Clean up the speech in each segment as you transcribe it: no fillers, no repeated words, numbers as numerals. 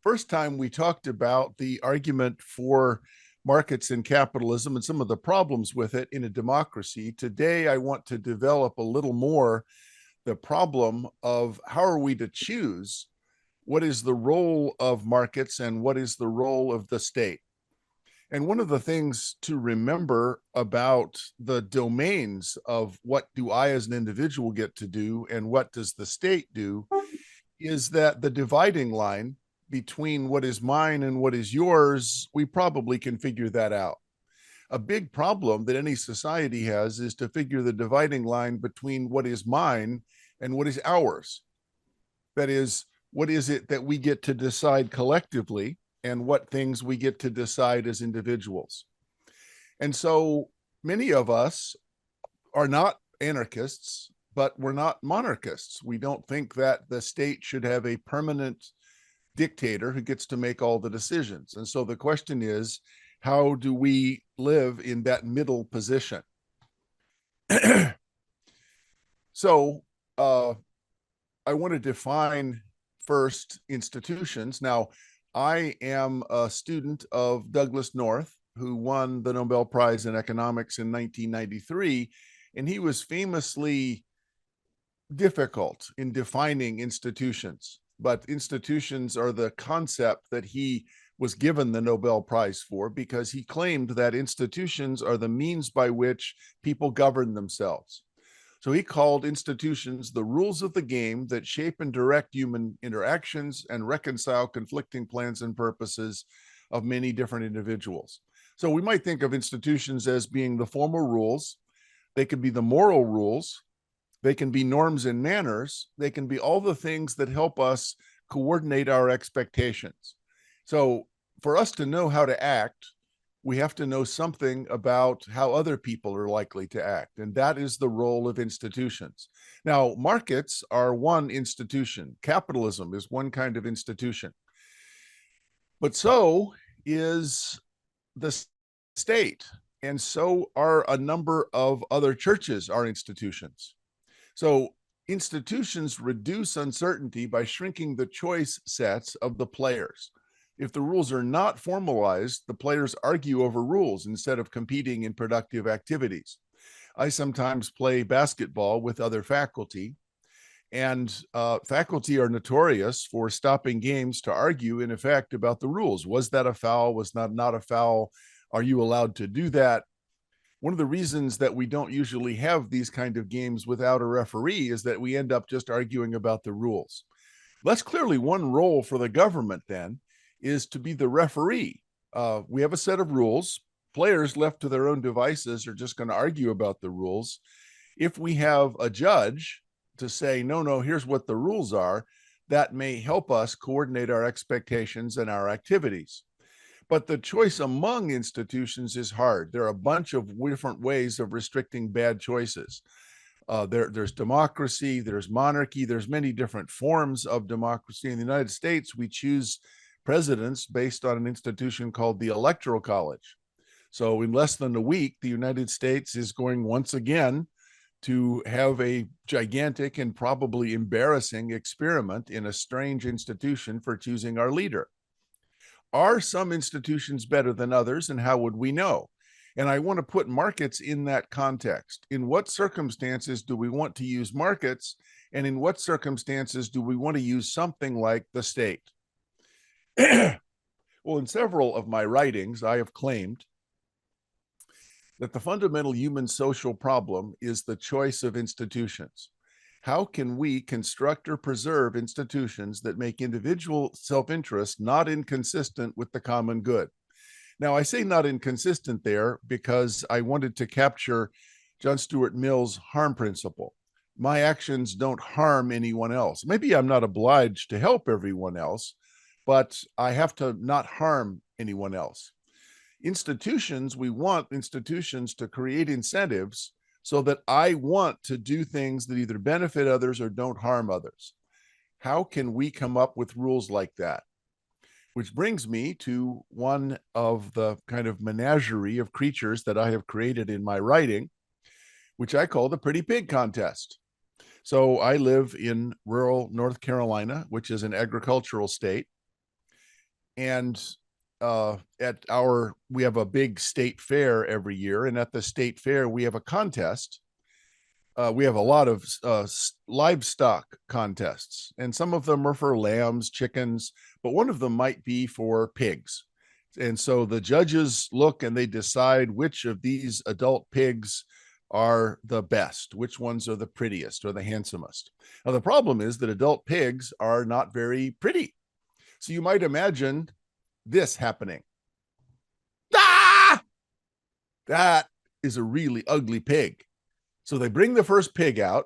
first time we talked about the argument for markets and capitalism and some of the problems with it in a democracy. Today, I want to develop a little more the problem of how are we to choose what is the role of markets and what is the role of the state. And one of the things to remember about the domains of what do I as an individual get to do and what does the state do is that the dividing line between what is mine and what is yours, we probably can figure that out. A big problem that any society has is to figure the dividing line between what is mine and what is ours. That is, what is it that we get to decide collectively and what things we get to decide as individuals. And so many of us are not anarchists, but we're not monarchists. We don't think that the state should have a permanent dictator who gets to make all the decisions. And so the question is, how do we live in that middle position? So I want to define first institutions. Now, I am a student of Douglass North, who won the Nobel Prize in Economics in 1993, and he was famously difficult in defining institutions. But institutions are the concept that he was given the Nobel Prize for because he claimed that institutions are the means by which people govern themselves. So he called institutions the rules of the game that shape and direct human interactions and reconcile conflicting plans and purposes of many different individuals. So we might think of institutions as being the formal rules. They could be the moral rules. They can be norms and manners. They can be all the things that help us coordinate our expectations. So for us to know how to act, we have to know something about how other people are likely to act. And that is the role of institutions. Now, markets are one institution. Capitalism is one kind of institution. But so is the state. And so are a number of other churches are institutions. So institutions reduce uncertainty by shrinking the choice sets of the players. If the rules are not formalized, the players argue over rules instead of competing in productive activities. I sometimes play basketball with other faculty, and faculty are notorious for stopping games to argue, in effect, about the rules. Was that a foul? Was that not a foul? Are you allowed to do that? One of the reasons that we don't usually have these kind of games without a referee is that we end up just arguing about the rules. That's clearly one role for the government then, is to be the referee. We have a set of rules. Players left to their own devices are just going to argue about the rules. If we have a judge to say, no, here's what the rules are, that may help us coordinate our expectations and our activities. But the choice among institutions is hard. There are a bunch of different ways of restricting bad choices. There's democracy, there's monarchy, there's many different forms of democracy. In the United States, we choose presidents based on an institution called the Electoral College. So in less than a week, the United States is going once again to have a gigantic and probably embarrassing experiment in a strange institution for choosing our leader. Are some institutions better than others, and how would we know? And I want to put markets in that context. In what circumstances do we want to use markets, and in what circumstances do we want to use something like the state? Well, in several of my writings, I have claimed that the fundamental human social problem is the choice of institutions. How can we construct or preserve institutions that make individual self-interest not inconsistent with the common good? Now, I say not inconsistent there because I wanted to capture John Stuart Mill's harm principle. My actions don't harm anyone else. Maybe I'm not obliged to help everyone else, but I have to not harm anyone else. Institutions, we want institutions to create incentives so that I want to do things that either benefit others or don't harm others. How can we come up with rules like that? Which brings me to one of the kind of menagerie of creatures that I have created in my writing, which I call the Pretty Pig Contest. So I live in rural North Carolina, which is an agricultural state. And we have a big state fair every year. And at the state fair, we have a contest. We have a lot of livestock contests, and some of them are for lambs, chickens, but one of them might be for pigs. And so the judges look and they decide which of these adult pigs are the best, which ones are the prettiest or the handsomest. Now, the problem is that adult pigs are not very pretty. So you might imagine this happening. Ah! That is a really ugly pig. So they bring the first pig out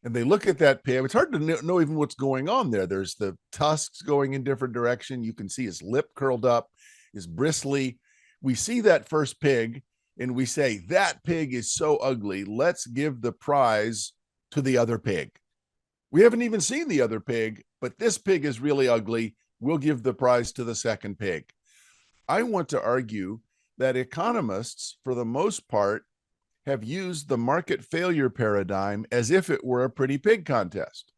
and they look at that pig. It's hard to know even what's going on there. There's the tusks going in different direction. You can see his lip curled up, is bristly. We see that first pig and we say, that pig is so ugly. Let's give the prize to the other pig. We haven't even seen the other pig, but this pig is really ugly. We'll give the prize to the second pig. I want to argue that economists, for the most part, have used the market failure paradigm as if it were a pretty pig contest.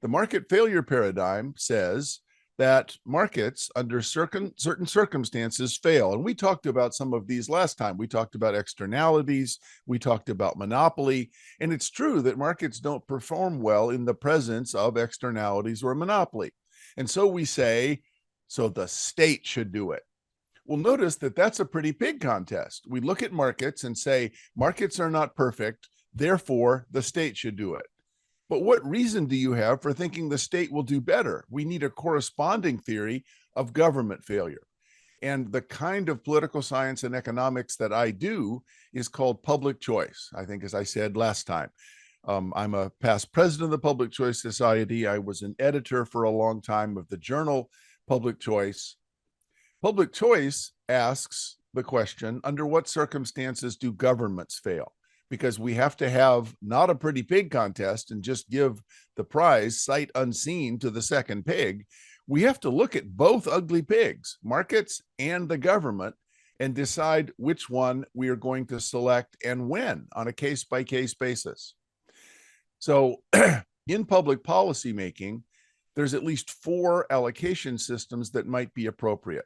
The market failure paradigm says that markets under certain circumstances fail. And we talked about some of these last time. We talked about externalities, we talked about monopoly, and it's true that markets don't perform well in the presence of externalities or monopoly. And so we say, so the state should do it. Well, notice that that's a pretty pig contest. We look at markets and say, markets are not perfect, therefore the state should do it. But what reason do you have for thinking the state will do better? We need a corresponding theory of government failure. And the kind of political science and economics that I do is called public choice. I think, as I said last time, I'm a past president of the Public Choice Society. I was an editor for a long time of the journal Public Choice. Public choice asks the question, under what circumstances do governments fail? Because we have to have not a pretty pig contest and just give the prize sight unseen to the second pig. We have to look at both ugly pigs, markets and the government, and decide which one we are going to select and when on a case-by-case basis. So in public policy making, there's at least 4 allocation systems that might be appropriate.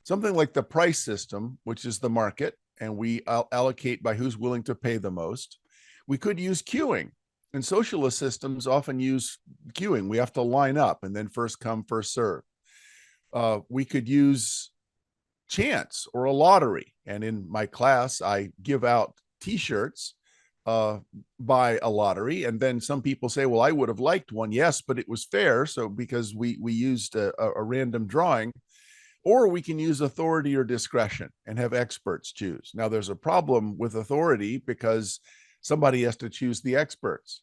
Something like the price system, which is the market, and we allocate by who's willing to pay the most. We could use queuing, and socialist systems often use queuing. We have to line up and then first come, first serve. We could use chance or a lottery. And in my class, I give out t-shirts by a lottery. And then some people say, well, I would have liked one. Yes, but it was fair. So because we used a random drawing. Or we can use authority or discretion and have experts choose. Now, there's a problem with authority because somebody has to choose the experts.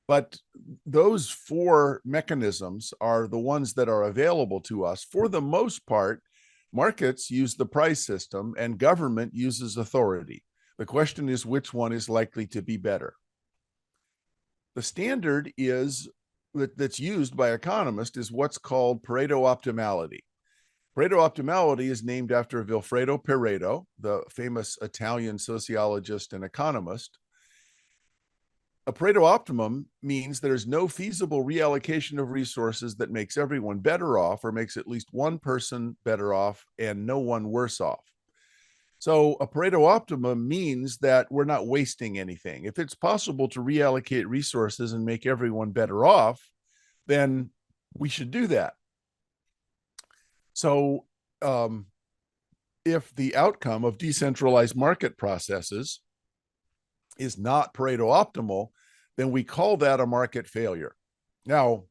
But those 4 mechanisms are the ones that are available to us. For the most part, markets use the price system and government uses authority. The question is, which one is likely to be better? The standard is that's used by economists is what's called Pareto optimality. Pareto optimality is named after Vilfredo Pareto, the famous Italian sociologist and economist. A Pareto optimum means there's no feasible reallocation of resources that makes everyone better off or makes at least one person better off and no one worse off. So a Pareto optimum means that we're not wasting anything. If it's possible to reallocate resources and make everyone better off, then we should do that. So if the outcome of decentralized market processes is not Pareto optimal, then we call that a market failure. Now,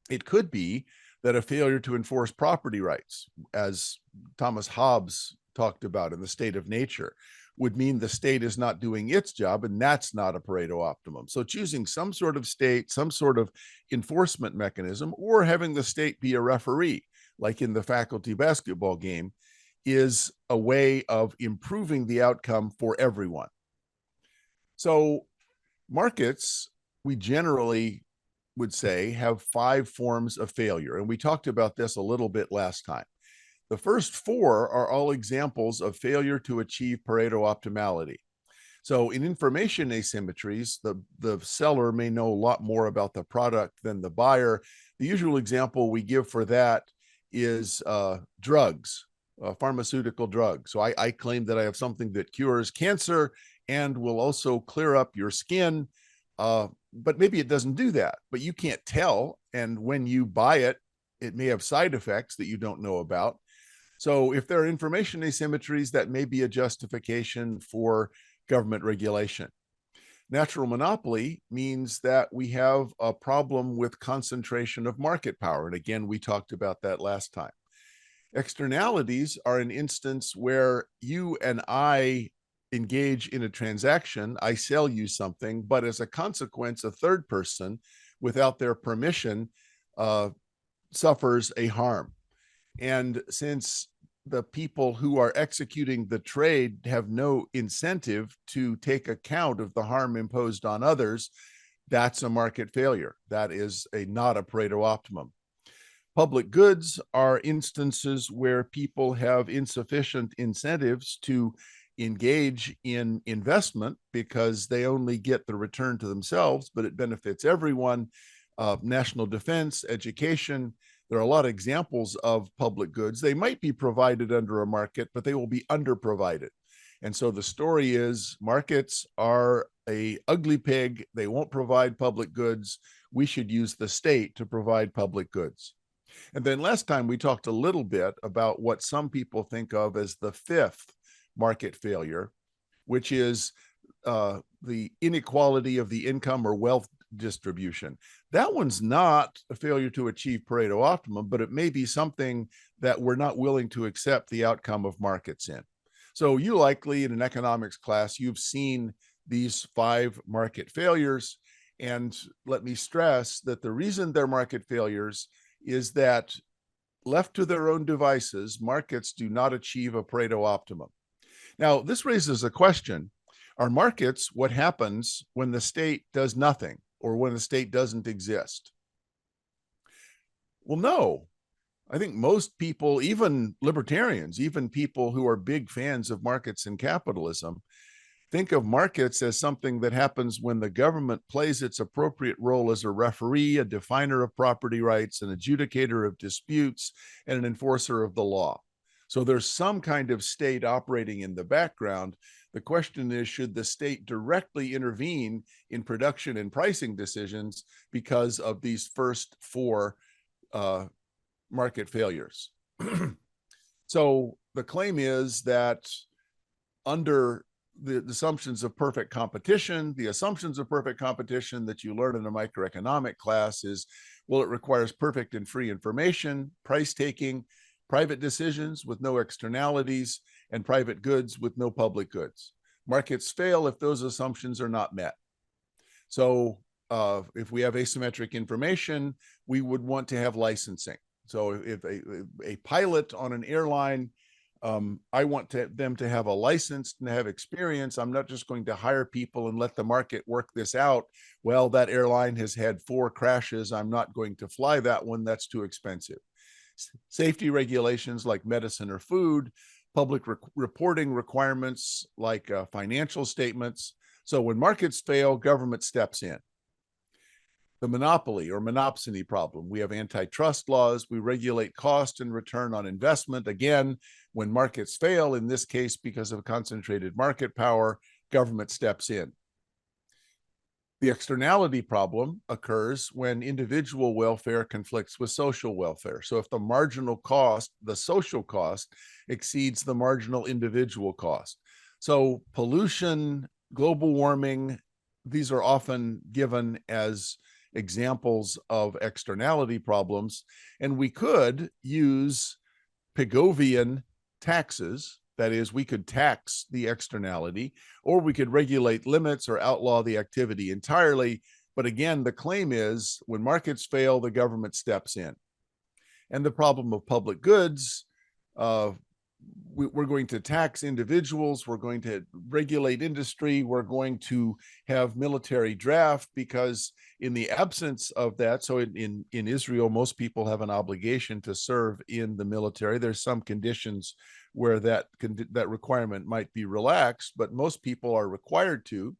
it could be that a failure to enforce property rights, as Thomas Hobbes talked about in The State of Nature, would mean the state is not doing its job, and that's not a Pareto optimum. So choosing some sort of state, some sort of enforcement mechanism, or having the state be a referee, like in the faculty basketball game, is a way of improving the outcome for everyone. So markets, we generally would say, have 5 forms of failure. And we talked about this a little bit last time. The first 4 are all examples of failure to achieve Pareto optimality. So in information asymmetries, the seller may know a lot more about the product than the buyer. The usual example we give for that is drugs, pharmaceutical drugs. So I claim that I have something that cures cancer and will also clear up your skin. But maybe it doesn't do that, but you can't tell. And when you buy it, it may have side effects that you don't know about. So if there are information asymmetries, that may be a justification for government regulation. Natural monopoly means that we have a problem with concentration of market power. And again, we talked about that last time. Externalities are an instance where you and I engage in a transaction. I sell you something, but as a consequence, a third person, without their permission, suffers a harm. And since the people who are executing the trade have no incentive to take account of the harm imposed on others, that's a market failure. That is not a Pareto optimum. Public goods are instances where people have insufficient incentives to engage in investment because they only get the return to themselves, but it benefits everyone. National defense, education. There are a lot of examples of public goods. They might be provided under a market, but they will be underprovided. And so the story is markets are an ugly pig. They won't provide public goods. We should use the state to provide public goods. And then last time we talked a little bit about what some people think of as the fifth market failure, which is the inequality of the income or wealth distribution. That one's not a failure to achieve Pareto optimum, but it may be something that we're not willing to accept the outcome of markets in. So you likely in an economics class, you've seen these 5 market failures. And let me stress that the reason they're market failures is that left to their own devices, markets do not achieve a Pareto optimum. Now, this raises a question. Are markets what happens when the state does nothing or when the state doesn't exist? Well, no. I think most people, even libertarians, even people who are big fans of markets and capitalism, think of markets as something that happens when the government plays its appropriate role as a referee, a definer of property rights, an adjudicator of disputes, and an enforcer of the law. So there's some kind of state operating in the background. The question is, should the state directly intervene in production and pricing decisions because of these first 4 market failures? So the claim is that under the assumptions of perfect competition, the assumptions of perfect competition that you learn in a microeconomic class is, well, it requires perfect and free information, price taking, private decisions with no externalities, and private goods with no public goods. Markets fail if those assumptions are not met. So if we have asymmetric information, we would want to have licensing. So if a pilot on an airline, I want them to have a license and have experience. I'm not just going to hire people and let the market work this out. Well, that airline has had 4 crashes. I'm not going to fly that one. That's too expensive. Safety regulations like medicine or food, public reporting requirements like financial statements. So when markets fail, government steps in. The monopoly or monopsony problem. We have antitrust laws. We regulate cost and return on investment. Again, when markets fail, in this case, because of concentrated market power, government steps in. The externality problem occurs when individual welfare conflicts with social welfare. So if the marginal cost, the social cost, exceeds the marginal individual cost. So pollution, global warming, these are often given as examples of externality problems. And we could use Pigovian taxes. That is, we could tax the externality, or we could regulate limits or outlaw the activity entirely. But again, the claim is when markets fail, the government steps in. And the problem of public goods, we're going to tax individuals, we're going to regulate industry, we're going to have military draft, because in the absence of that, so in Israel, most people have an obligation to serve in the military. There's some conditions where that requirement might be relaxed, but most people are required to.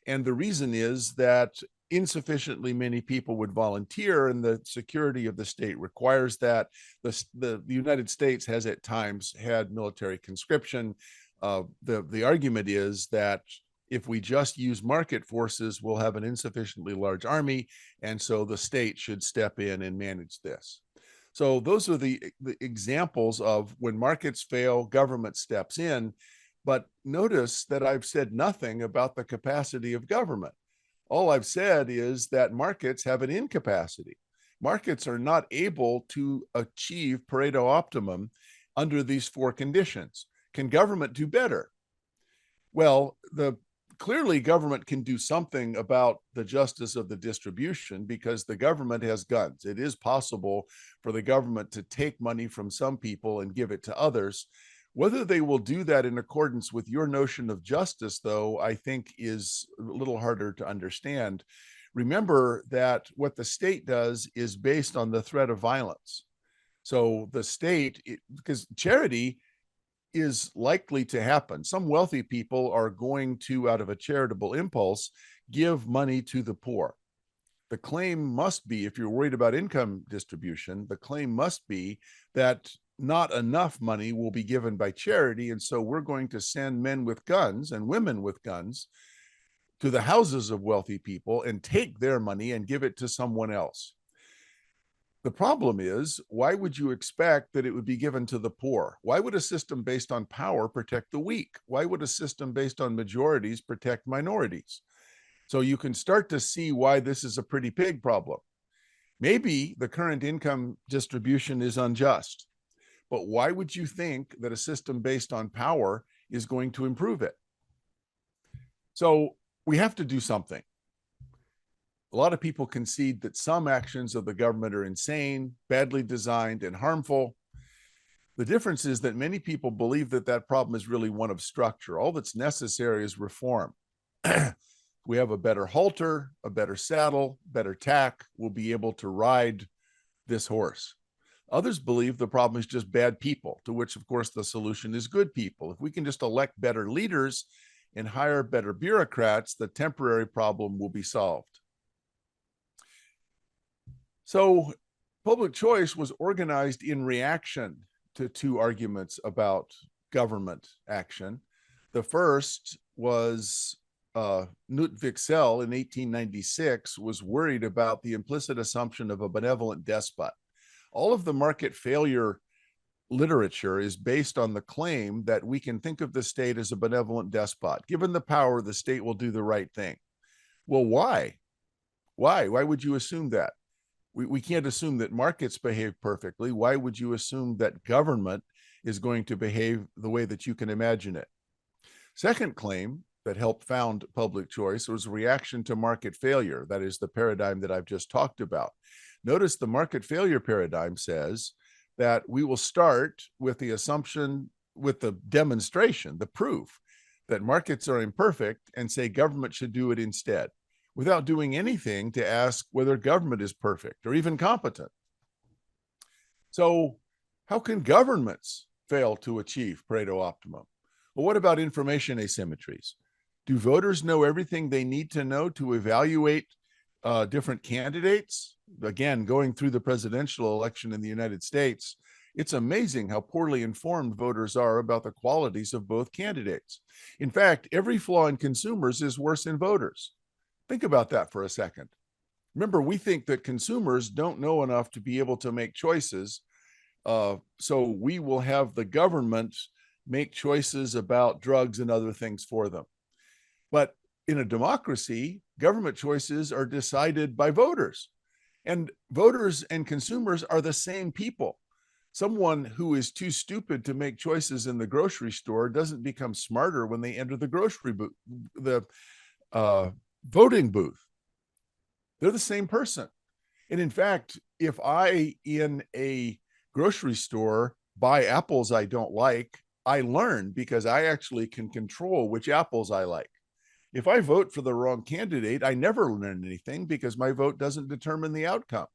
And the reason is that insufficiently many people would volunteer, and the security of the state requires that. The United States has at times had military conscription. The argument is that if we just use market forces, we'll have an insufficiently large army, and so the state should step in and manage this. So those are the examples of when markets fail, government steps in. But notice that I've said nothing about the capacity of government. All I've said is that markets have an incapacity. Markets are not able to achieve Pareto optimum under these four conditions. Can government do better? Well, clearly government can do something about the justice of the distribution because the government has guns. It is possible for the government to take money from some people and give it to others. Whether they will do that in accordance with your notion of justice, though, I think is a little harder to understand. Remember that what the state does is based on the threat of violence. So the state, because charity is likely to happen. Some wealthy people are going to, out of a charitable impulse, give money to the poor. The claim must be, if you're worried about income distribution, the claim must be that not enough money will be given by charity, and so we're going to send men with guns and women with guns to the houses of wealthy people and take their money and give it to someone else. The problem is, why would you expect that it would be given to the poor? Why would a system based on power protect the weak? Why would a system based on majorities protect minorities? So you can start to see why this is a pretty big problem. Maybe the current income distribution is unjust, but why would you think that a system based on power is going to improve it? So we have to do something. A lot of people concede that some actions of the government are insane, badly designed, and harmful. The difference is that many people believe that that problem is really one of structure. All that's necessary is reform. We have a better halter, a better saddle, better tack. We'll be able to ride this horse. Others believe the problem is just bad people, to which, of course, the solution is good people. If we can just elect better leaders and hire better bureaucrats, the temporary problem will be solved. So public choice was organized in reaction to two arguments about government action. The first was Knut Wicksell in 1896 was worried about the implicit assumption of a benevolent despot. All of the market failure literature is based on the claim that we can think of the state as a benevolent despot. Given the power, the state will do the right thing. Well, why? Why would you assume that? We can't assume that markets behave perfectly. Why would you assume that government is going to behave the way that you can imagine it? Second claim that helped found public choice was reaction to market failure. That is the paradigm that I've just talked about. Notice the market failure paradigm says that we will start with the assumption, with the demonstration, the proof that markets are imperfect, and say government should do it instead, without doing anything to ask whether government is perfect or even competent. So how can governments fail to achieve Pareto optimum? Well, what about information asymmetries? Do voters know everything they need to know to evaluate different candidates? Again, going through the presidential election in the United States, it's amazing how poorly informed voters are about the qualities of both candidates. In fact, every flaw in consumers is worse in voters. Think about that for a second. Remember, we think that consumers don't know enough to be able to make choices. So we will have the government make choices about drugs and other things for them. But in a democracy, government choices are decided by voters. And voters and consumers are the same people. Someone who is too stupid to make choices in the grocery store doesn't become smarter when they enter the grocery booth, the voting booth. They're the same person. And in fact, if I, in a grocery store, buy apples I don't like, I learn because I actually can control which apples I like. If I vote for the wrong candidate, I never learn anything because my vote doesn't determine the outcome.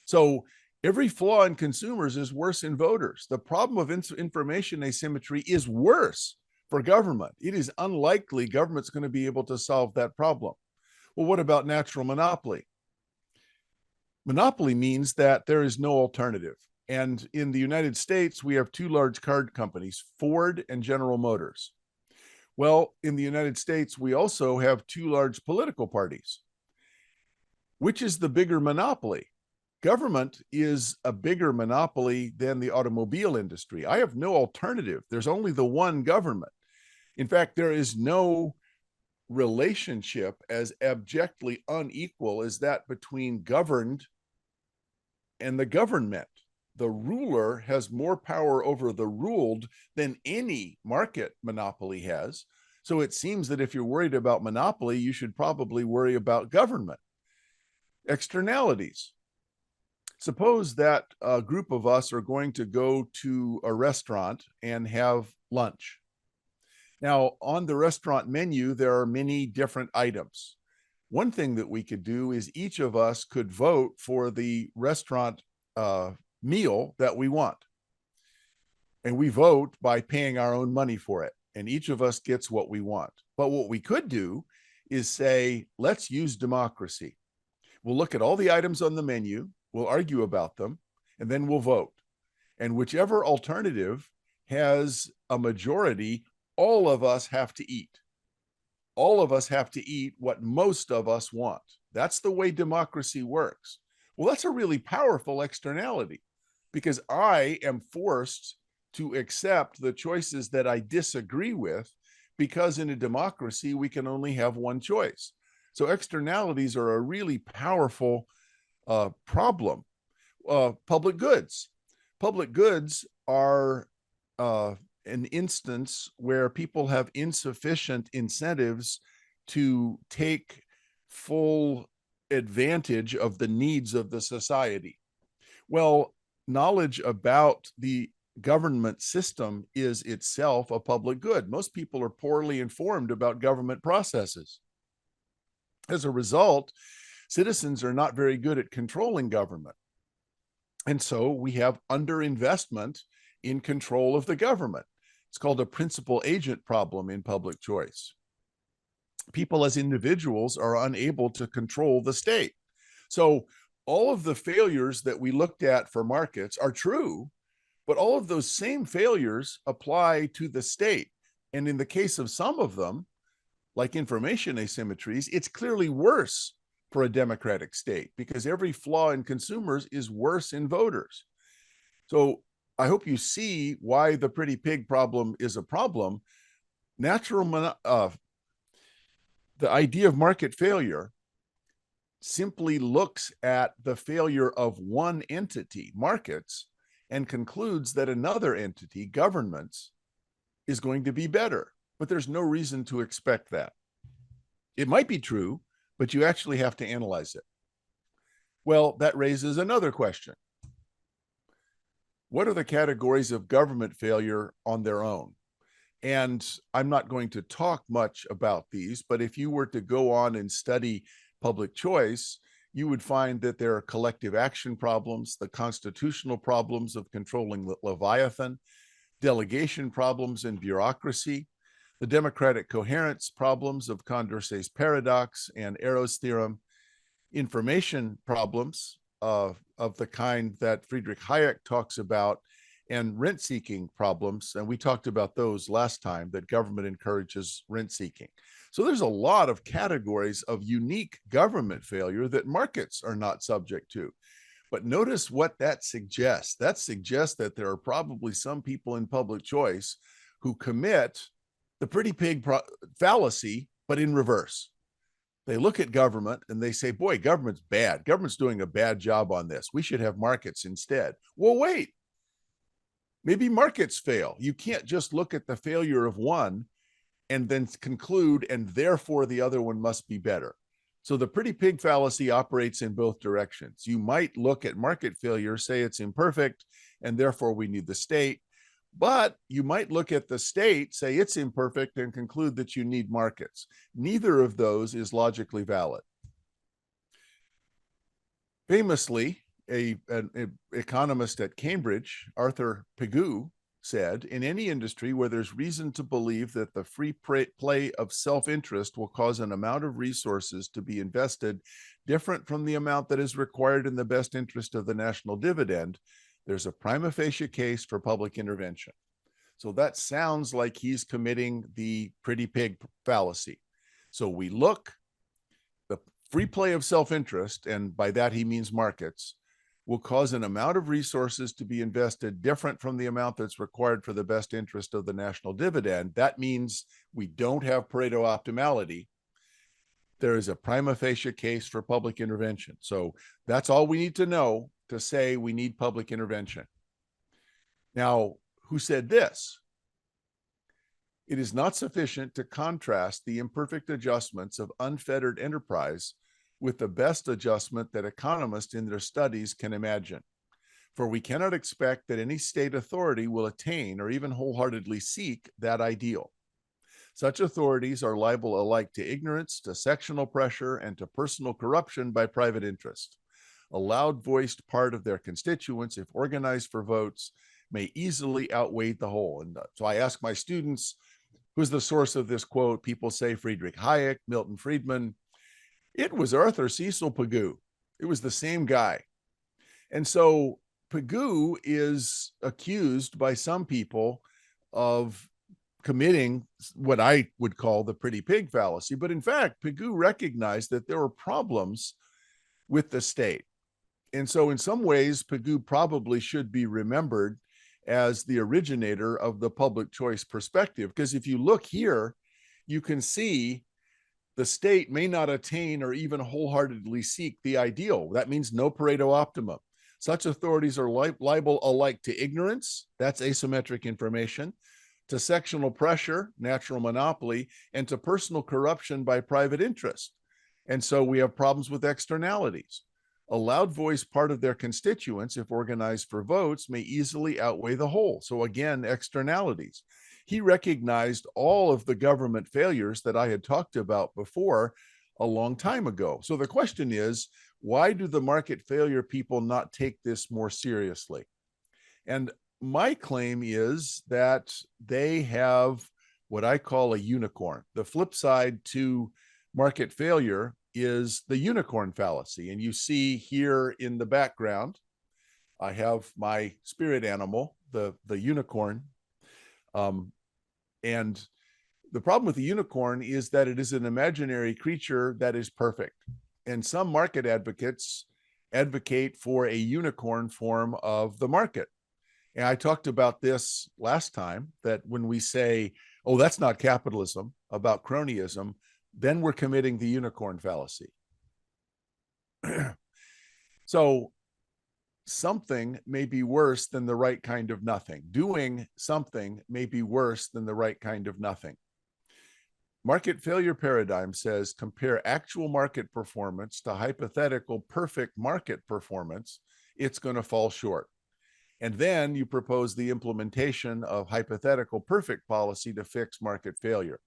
So every flaw in consumers is worse in voters. The problem of information asymmetry is worse for government. It is unlikely government's going to be able to solve that problem. Well, what about natural monopoly? Monopoly means that there is no alternative. And in the United States, we have two large car companies, Ford and General Motors. Well, in the United States, we also have two large political parties. Which is the bigger monopoly? Government is a bigger monopoly than the automobile industry. I have no alternative. There's only the one government. In fact, there is no relationship as abjectly unequal as that between governed and the government. The ruler has more power over the ruled than any market monopoly has. So it seems that if you're worried about monopoly, you should probably worry about government. Externalities. Suppose that a group of us are going to go to a restaurant and have lunch. Now, on the restaurant menu, there are many different items. One thing that we could do is each of us could vote for the restaurant meal that we want. And we vote by paying our own money for it. And each of us gets what we want. But what we could do is say, let's use democracy. We'll look at all the items on the menu, we'll argue about them, and then we'll vote. And whichever alternative has a majority, all of us have to eat. All of us have to eat what most of us want. That's the way democracy works. Well, that's a really powerful externality because I am forced to accept the choices that I disagree with because in a democracy, we can only have one choice. So externalities are a really powerful problem. Public goods. Public goods are an instance where people have insufficient incentives to take full advantage of the needs of the society. Well, knowledge about the government system is itself a public good. Most people are poorly informed about government processes. As a result, citizens are not very good at controlling government. And so we have underinvestment in control of the government. It's called a principal agent problem in public choice. People as individuals are unable to control the state. So all of the failures that we looked at for markets are true, but all of those same failures apply to the state. And in the case of some of them, like information asymmetries, it's clearly worse for a democratic state because every flaw in consumers is worse in voters. So I hope you see why the pretty pig problem is a problem. The idea of market failure simply looks at the failure of one entity, markets, and concludes that another entity, governments, is going to be better. But there's no reason to expect that. It might be true, but you actually have to analyze it. Well, that raises another question. What are the categories of government failure on their own? And I'm not going to talk much about these, but if you were to go on and study public choice, you would find that there are collective action problems, the constitutional problems of controlling the Leviathan, delegation problems and bureaucracy, the democratic coherence problems of Condorcet's paradox and Arrow's theorem, information problems of the kind that Friedrich Hayek talks about, and rent-seeking problems. And we talked about those last time, that government encourages rent-seeking. So there's a lot of categories of unique government failure that markets are not subject to. But notice what that suggests. That suggests that there are probably some people in public choice who commit the pretty pig fallacy, but in reverse. They look at government and they say, boy, government's bad. Government's doing a bad job on this. We should have markets instead. Well, wait, maybe markets fail. You can't just look at the failure of one and then conclude, and therefore the other one must be better. So the pretty pig fallacy operates in both directions. You might look at market failure, say it's imperfect, and therefore we need the state. But you might look at the state, say it's imperfect, and conclude that you need markets. Neither of those is logically valid. Famously, an economist at Cambridge, Arthur Pigou, said, in any industry where there's reason to believe that the free play of self-interest will cause an amount of resources to be invested different from the amount that is required in the best interest of the national dividend, there's a prima facie case for public intervention. So that sounds like he's committing the pretty pig fallacy. So we look, the free play of self-interest, and by that he means markets, will cause an amount of resources to be invested different from the amount that's required for the best interest of the national dividend. That means we don't have Pareto optimality. There is a prima facie case for public intervention. So that's all we need to know to say we need public intervention. Now, who said this? It is not sufficient to contrast the imperfect adjustments of unfettered enterprise with the best adjustment that economists in their studies can imagine. For we cannot expect that any state authority will attain or even wholeheartedly seek that ideal. Such authorities are liable alike to ignorance, to sectional pressure, and to personal corruption by private interest. A loud-voiced part of their constituents, if organized for votes, may easily outweigh the whole. And so I ask my students, who's the source of this quote? People say Friedrich Hayek, Milton Friedman. It was Arthur Cecil Pigou. It was the same guy. And so Pigou is accused by some people of committing what I would call the pretty pig fallacy. But in fact, Pigou recognized that there were problems with the state. And so in some ways, Pigou probably should be remembered as the originator of the public choice perspective. Because if you look here, you can see the state may not attain or even wholeheartedly seek the ideal. That means no Pareto optimum. Such authorities are liable alike to ignorance, that's asymmetric information, to sectional pressure, natural monopoly, and to personal corruption by private interest. And so we have problems with externalities. A loud voice part of their constituents, if organized for votes, may easily outweigh the whole. So again, externalities. He recognized all of the government failures that I had talked about before a long time ago. So the question is, why do the market failure people not take this more seriously? And my claim is that they have what I call a unicorn. The flip side to market failure is the unicorn fallacy. And you see here in the background, I have my spirit animal, the unicorn. And the problem with the unicorn is that it is an imaginary creature that is perfect. And some market advocates advocate for a unicorn form of the market. And I talked about this last time, that when we say, oh, that's not capitalism, about cronyism, then we're committing the unicorn fallacy. So something may be worse than the right kind of nothing. Doing something may be worse than the right kind of nothing. Market failure paradigm says compare actual market performance to hypothetical perfect market performance. It's going to fall short. And then you propose the implementation of hypothetical perfect policy to fix market failure.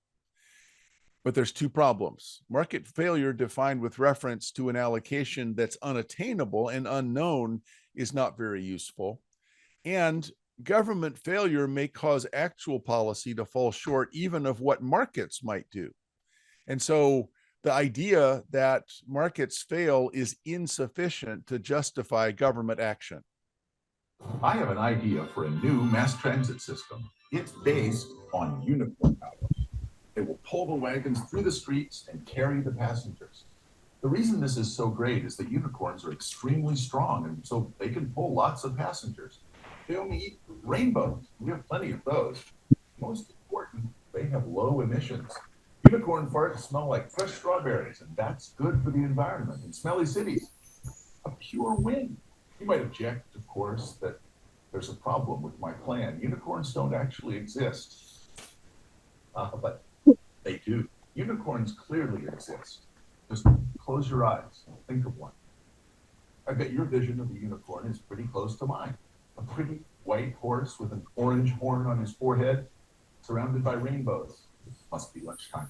But there's two problems. Market failure defined with reference to an allocation that's unattainable and unknown is not very useful. And government failure may cause actual policy to fall short even of what markets might do. And so the idea that markets fail is insufficient to justify government action. I have an idea for a new mass transit system. It's based on unicorn power. It will pull the wagons through the streets and carry the passengers. The reason this is so great is that unicorns are extremely strong, and so they can pull lots of passengers. They only eat rainbows. We have plenty of those. Most important, they have low emissions. Unicorn farts smell like fresh strawberries, and that's good for the environment. In smelly cities, a pure win. You might object, of course, that there's a problem with my plan. Unicorns don't actually exist. But they do. Unicorns clearly exist. Just close your eyes and think of one. I bet your vision of a unicorn is pretty close to mine. A pretty white horse with an orange horn on his forehead, surrounded by rainbows. It must be lunchtime.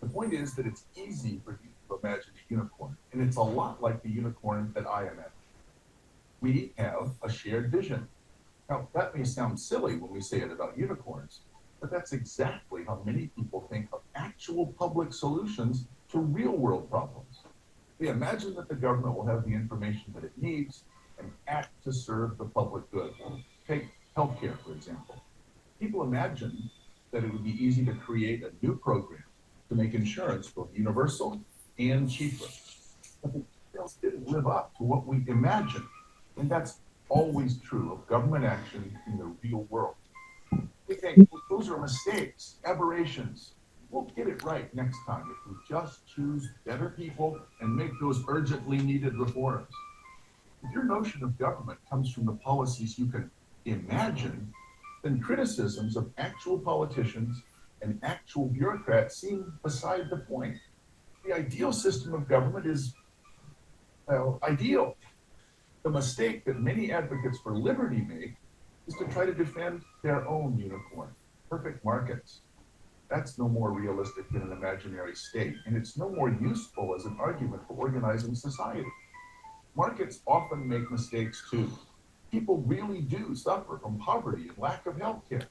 The point is that it's easy for you to imagine a unicorn, and it's a lot like the unicorn that I imagine. We have a shared vision. Now, that may sound silly when we say it about unicorns, but that's exactly how many people think of actual public solutions to real world problems. They imagine that the government will have the information that it needs and act to serve the public good. Take healthcare, for example. People imagine that it would be easy to create a new program to make insurance both universal and cheaper. But the details didn't live up to what we imagined. And that's always true of government action in the real world. We think, well, those are mistakes, aberrations. We'll get it right next time if we just choose better people and make those urgently needed reforms. If your notion of government comes from the policies you can imagine, then criticisms of actual politicians and actual bureaucrats seem beside the point. The ideal system of government is, well, ideal. The mistake that many advocates for liberty make is to try to defend their own unicorn, perfect markets. That's no more realistic than an imaginary state, and it's no more useful as an argument for organizing society. Markets often make mistakes too. People really do suffer from poverty and lack of health care.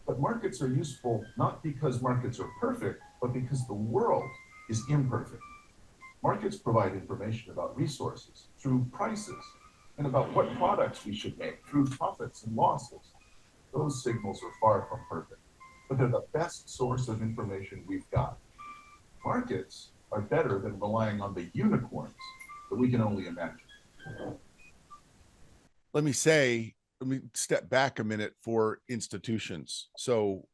But markets are useful not because markets are perfect, but because the world is imperfect. Markets provide information about resources through prices and about what products we should make through profits and losses. Those signals are far from perfect, but they're the best source of information we've got. Markets are better than relying on the unicorns that we can only imagine. Let me step back a minute for institutions. So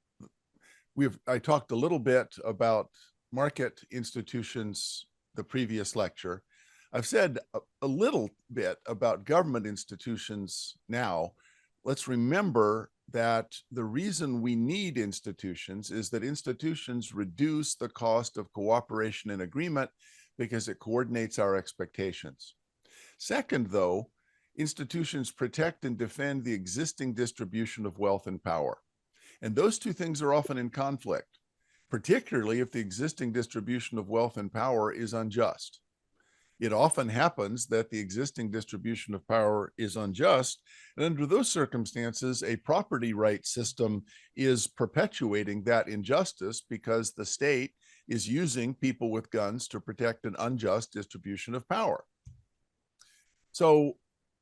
I talked a little bit about market institutions the previous lecture. I've said a little bit about government institutions now. Let's remember that the reason we need institutions is that institutions reduce the cost of cooperation and agreement because it coordinates our expectations. Second, though, institutions protect and defend the existing distribution of wealth and power. And those two things are often in conflict, particularly if the existing distribution of wealth and power is unjust. It often happens that the existing distribution of power is unjust, and under those circumstances, a property right system is perpetuating that injustice because the state is using people with guns to protect an unjust distribution of power. So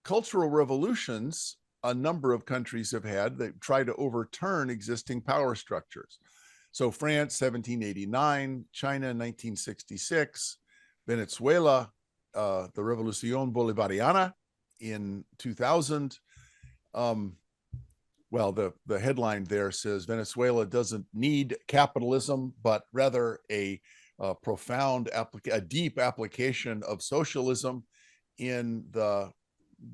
cultural revolutions, a number of countries have had that try to overturn existing power structures. So France, 1789, China, 1966, Venezuela, the Revolución Bolivariana in 2000. Well, the headline there says Venezuela doesn't need capitalism, but rather a deep application of socialism in the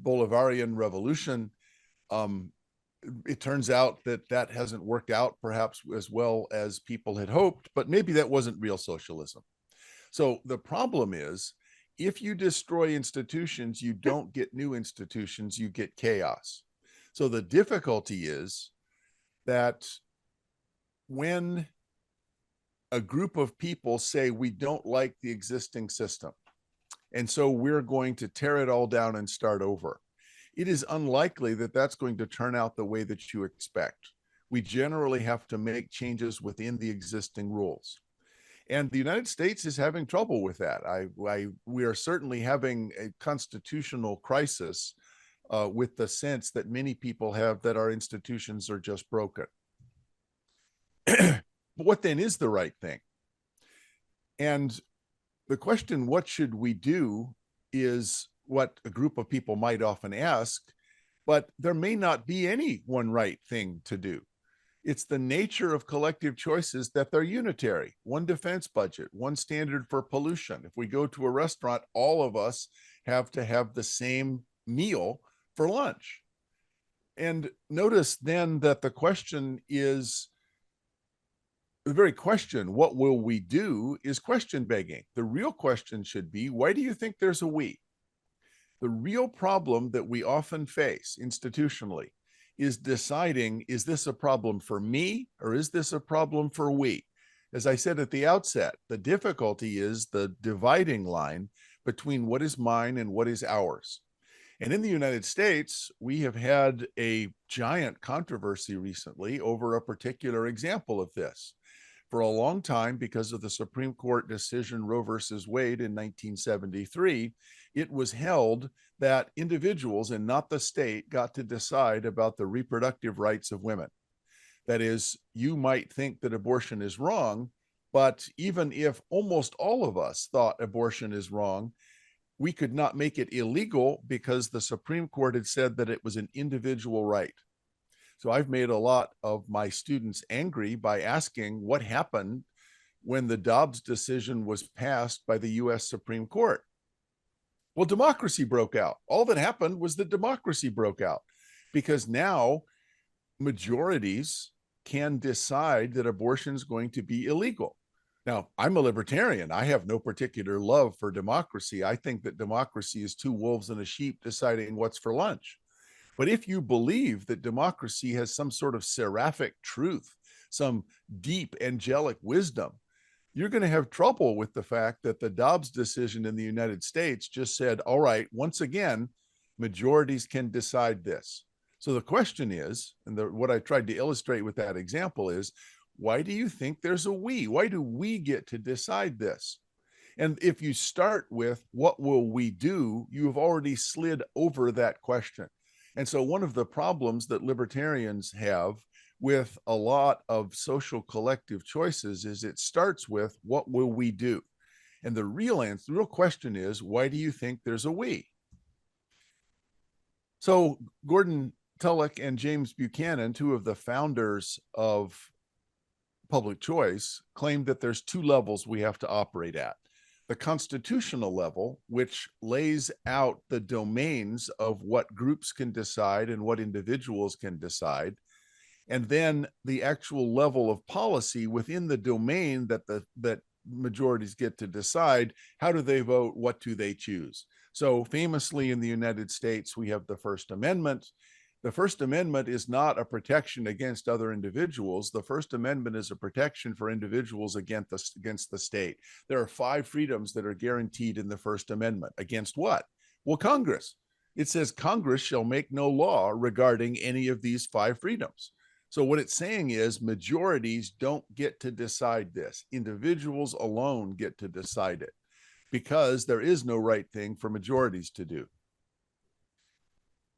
Bolivarian Revolution. It turns out that hasn't worked out perhaps as well as people had hoped, but maybe that wasn't real socialism. So the problem is, if you destroy institutions, you don't get new institutions, you get chaos. So the difficulty is that when a group of people say we don't like the existing system, and so we're going to tear it all down and start over, it is unlikely that that's going to turn out the way that you expect. We generally have to make changes within the existing rules. And the United States is having trouble with that. We are certainly having a constitutional crisis with the sense that many people have that our institutions are just broken. But what then is the right thing? And the question, what should we do, is what a group of people might often ask, but there may not be any one right thing to do. It's the nature of collective choices that they're unitary. One defense budget, one standard for pollution. If we go to a restaurant, all of us have to have the same meal for lunch. And notice then that the question is, the very question, what will we do, is question begging. The real question should be, why do you think there's a we? The real problem that we often face institutionally is deciding, is this a problem for me or is this a problem for we? As I said at the outset, the difficulty is the dividing line between what is mine and what is ours. And in the United States, we have had a giant controversy recently over a particular example of this. For a long time, because of the Supreme Court decision Roe versus Wade in 1973, it was held that individuals and not the state got to decide about the reproductive rights of women. That is, you might think that abortion is wrong, but even if almost all of us thought abortion is wrong, we could not make it illegal because the Supreme Court had said that it was an individual right. So I've made a lot of my students angry by asking what happened when the Dobbs decision was passed by the US Supreme Court. Well, democracy broke out. All that happened was that democracy broke out because now majorities can decide that abortion is going to be illegal. Now, I'm a libertarian. I have no particular love for democracy. I think that democracy is two wolves and a sheep deciding what's for lunch. But if you believe that democracy has some sort of seraphic truth, some deep angelic wisdom, you're going to have trouble with the fact that the Dobbs decision in the United States just said, all right, once again, majorities can decide this. So the question is, and what I tried to illustrate with that example is, why do you think there's a we? Why do we get to decide this? And if you start with what will we do, you've already slid over that question. And so one of the problems that libertarians have with a lot of social collective choices is it starts with what will we do? And the real answer, the real question is, why do you think there's a we? So Gordon Tullock and James Buchanan, two of the founders of public choice, claimed that there's two levels we have to operate at. The constitutional level, which lays out the domains of what groups can decide and what individuals can decide, and then the actual level of policy within the domain that majorities get to decide. How do they vote? What do they choose? So famously in the United States, we have the First Amendment. The First Amendment is not a protection against other individuals. The First Amendment is a protection for individuals against the state. There are 5 freedoms that are guaranteed in the First Amendment. Against what? Well, Congress. It says Congress shall make no law regarding any of these 5 freedoms. So what it's saying is majorities don't get to decide this. Individuals alone get to decide it because there is no right thing for majorities to do.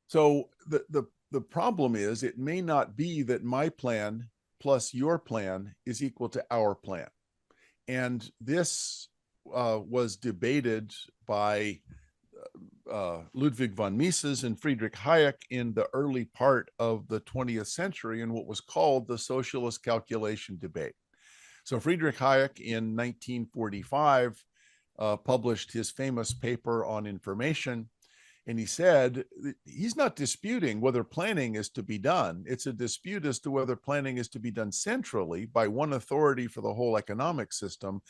So the problem is it may not be that my plan plus your plan is equal to our plan. And this was debated by Ludwig von Mises and Friedrich Hayek in the early part of the 20th century in what was called the socialist calculation debate. So Friedrich Hayek in 1945 published his famous paper on information. And he said he's not disputing whether planning is to be done. It's a dispute as to whether planning is to be done centrally by one authority for the whole economic system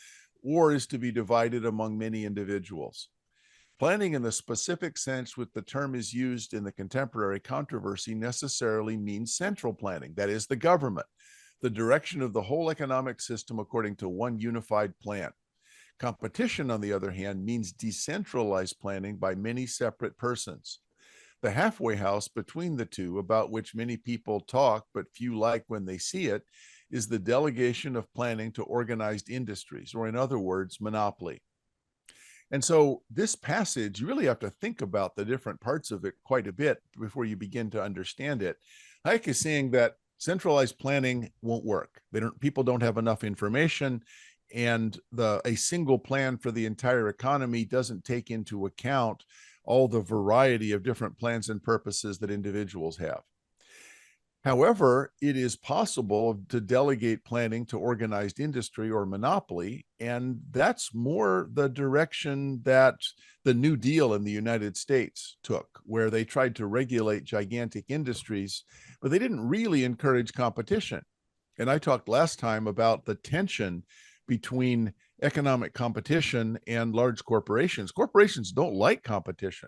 or is to be divided among many individuals. Planning in the specific sense which the term is used in the contemporary controversy necessarily means central planning, that is the government, the direction of the whole economic system according to one unified plan. Competition, on the other hand, means decentralized planning by many separate persons. The halfway house between the two, about which many people talk but few like when they see it, is the delegation of planning to organized industries, or in other words, monopoly. And so this passage, you really have to think about the different parts of it quite a bit before you begin to understand it. Hayek is saying that centralized planning won't work. People don't have enough information, and a single plan for the entire economy doesn't take into account all the variety of different plans and purposes that individuals have. However, it is possible to delegate planning to organized industry or monopoly, and that's more the direction that the New Deal in the United States took, where they tried to regulate gigantic industries, but they didn't really encourage competition. And I talked last time about the tension between economic competition and large corporations. Corporations don't like competition.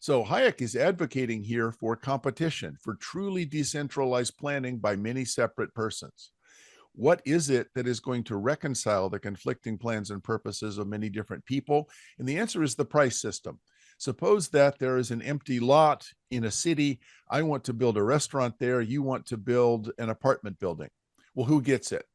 So Hayek is advocating here for competition, for truly decentralized planning by many separate persons. What is it that is going to reconcile the conflicting plans and purposes of many different people? And the answer is the price system. Suppose that there is an empty lot in a city. I want to build a restaurant there. You want to build an apartment building. Well, who gets it?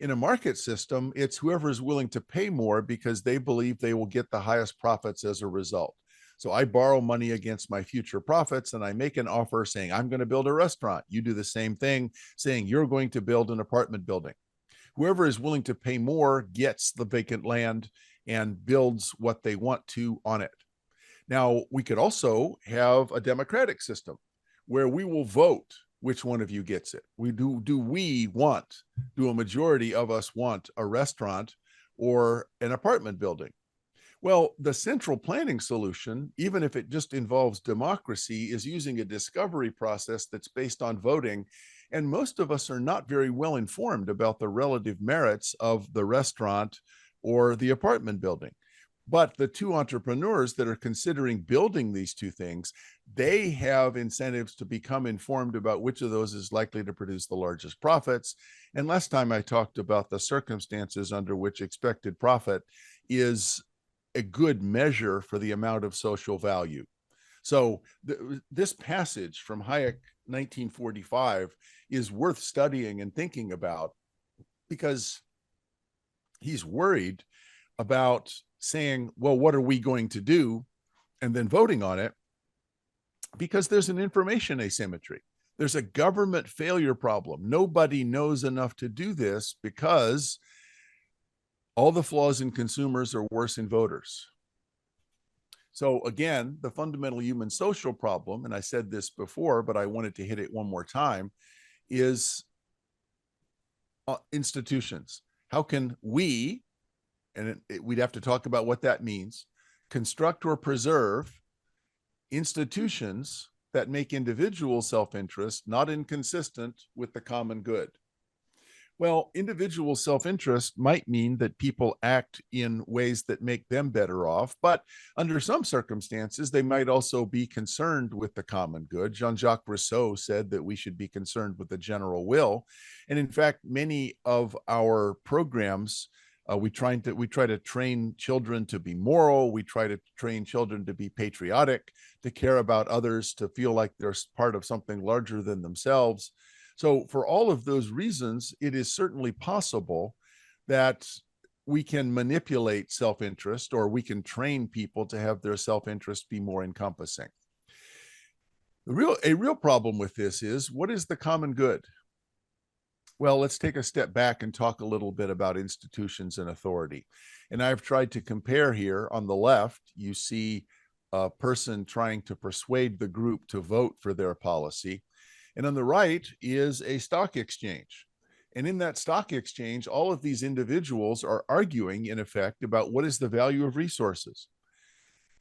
In a market system, it's whoever is willing to pay more because they believe they will get the highest profits as a result. So I borrow money against my future profits and I make an offer saying, I'm going to build a restaurant. You do the same thing, saying you're going to build an apartment building. Whoever is willing to pay more gets the vacant land and builds what they want to on it. Now, we could also have a democratic system where we will vote which one of you gets it. Do a majority of us want a restaurant or an apartment building? Well, the central planning solution, even if it just involves democracy, is using a discovery process that's based on voting. And most of us are not very well informed about the relative merits of the restaurant or the apartment building. But the two entrepreneurs that are considering building these two things, they have incentives to become informed about which of those is likely to produce the largest profits. And last time I talked about the circumstances under which expected profit is a good measure for the amount of social value. So this passage from Hayek, 1945, is worth studying and thinking about because he's worried about saying, well, what are we going to do? And then voting on it, because there's an information asymmetry. There's a government failure problem. Nobody knows enough to do this because all the flaws in consumers are worse in voters. So again, the fundamental human social problem, and I said this before, but I wanted to hit it one more time, is institutions. How can we, and we'd have to talk about what that means, construct or preserve institutions that make individual self-interest not inconsistent with the common good? Well, individual self-interest might mean that people act in ways that make them better off, but under some circumstances, they might also be concerned with the common good. Jean-Jacques Rousseau said that we should be concerned with the general will. And in fact, many of our programs, we try to train children to be moral. We try to train children to be patriotic, to care about others, to feel like they're part of something larger than themselves. So for all of those reasons, it is certainly possible that we can manipulate self-interest, or we can train people to have their self-interest be more encompassing. A real problem with this is, what is the common good? Well, let's take a step back and talk a little bit about institutions and authority. And I've tried to compare here. On the left, you see a person trying to persuade the group to vote for their policy. And on the right is a stock exchange. And in that stock exchange, all of these individuals are arguing, in effect, about what is the value of resources.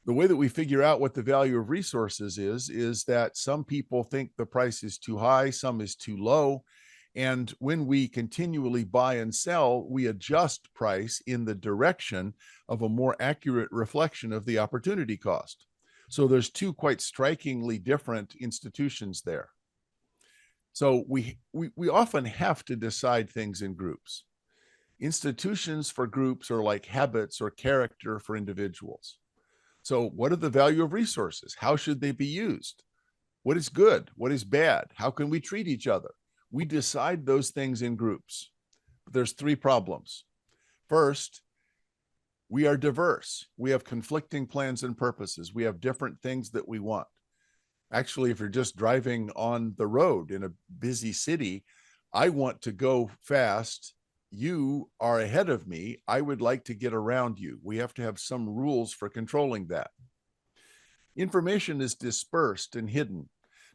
The way that we figure out what the value of resources is that some people think the price is too high, some is too low. And when we continually buy and sell, we adjust price in the direction of a more accurate reflection of the opportunity cost. So there's two quite strikingly different institutions there. So we often have to decide things in groups. Institutions for groups are like habits or character for individuals. So what are the value of resources? How should they be used? What is good? What is bad? How can we treat each other? We decide those things in groups. But there's three problems. First, we are diverse. We have conflicting plans and purposes. We have different things that we want. Actually, if you're just driving on the road in a busy city, I want to go fast. You are ahead of me. I would like to get around you. We have to have some rules for controlling that. Information is dispersed and hidden.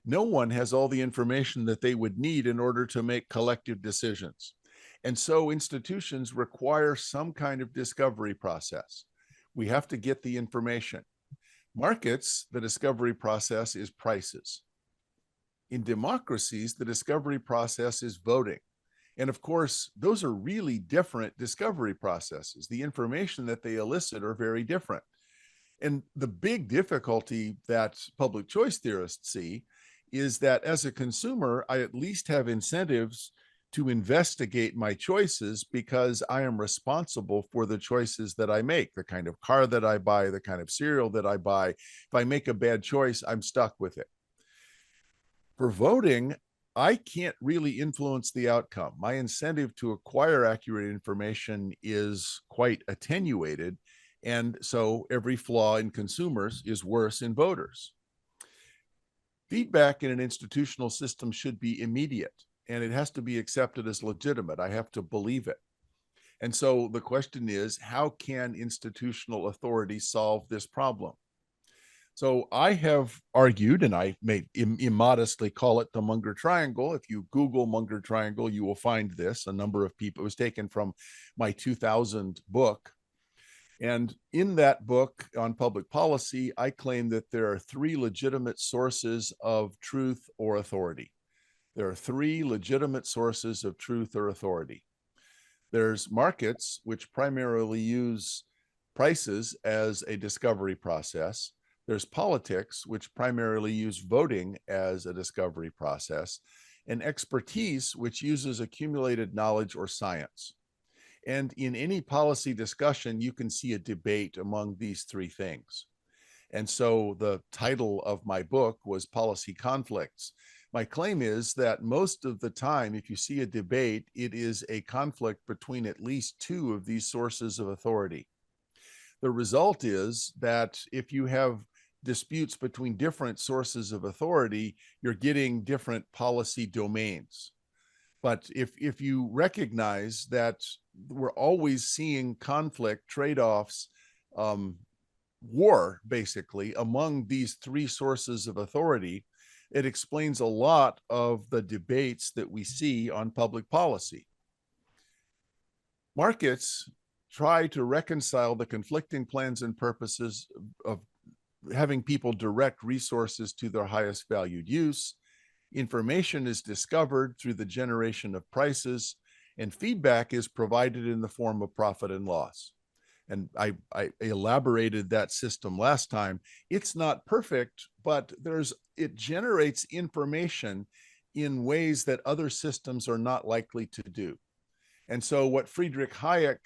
No one has all the information that they would need in order to make collective decisions. And so institutions require some kind of discovery process. We have to get the information. Markets, the discovery process is prices. In democracies, the discovery process is voting. And of course, those are really different discovery processes. The information that they elicit are very different. And the big difficulty that public choice theorists see is that as a consumer, I at least have incentives to investigate my choices because I am responsible for the choices that I make, the kind of car that I buy, the kind of cereal that I buy. If I make a bad choice, I'm stuck with it. For voting, I can't really influence the outcome. My incentive to acquire accurate information is quite attenuated. And so every flaw in consumers is worse in voters. Feedback in an institutional system should be immediate, and it has to be accepted as legitimate. I have to believe it. And so the question is, how can institutional authority solve this problem? So I have argued, and I may immodestly call it the Munger triangle. If you Google Munger triangle, you will find this. A number of people, it was taken from my 2000 book. And in that book on public policy, I claim that there are three legitimate sources of truth or authority. There are three legitimate sources of truth or authority. There's markets, which primarily use prices as a discovery process. There's politics, which primarily use voting as a discovery process, and expertise, which uses accumulated knowledge or science. And in any policy discussion, you can see a debate among these three things. And so the title of my book was Policy Conflicts. My claim is that most of the time, if you see a debate, it is a conflict between at least two of these sources of authority. The result is that if you have disputes between different sources of authority, you're getting different policy domains. But if you recognize that we're always seeing conflict, trade-offs, war, basically, among these three sources of authority, it explains a lot of the debates that we see on public policy. Markets try to reconcile the conflicting plans and purposes of having people direct resources to their highest valued use. Information is discovered through the generation of prices, and feedback is provided in the form of profit and loss. And I elaborated that system last time. It's not perfect, but it generates information in ways that other systems are not likely to do. And so what Friedrich Hayek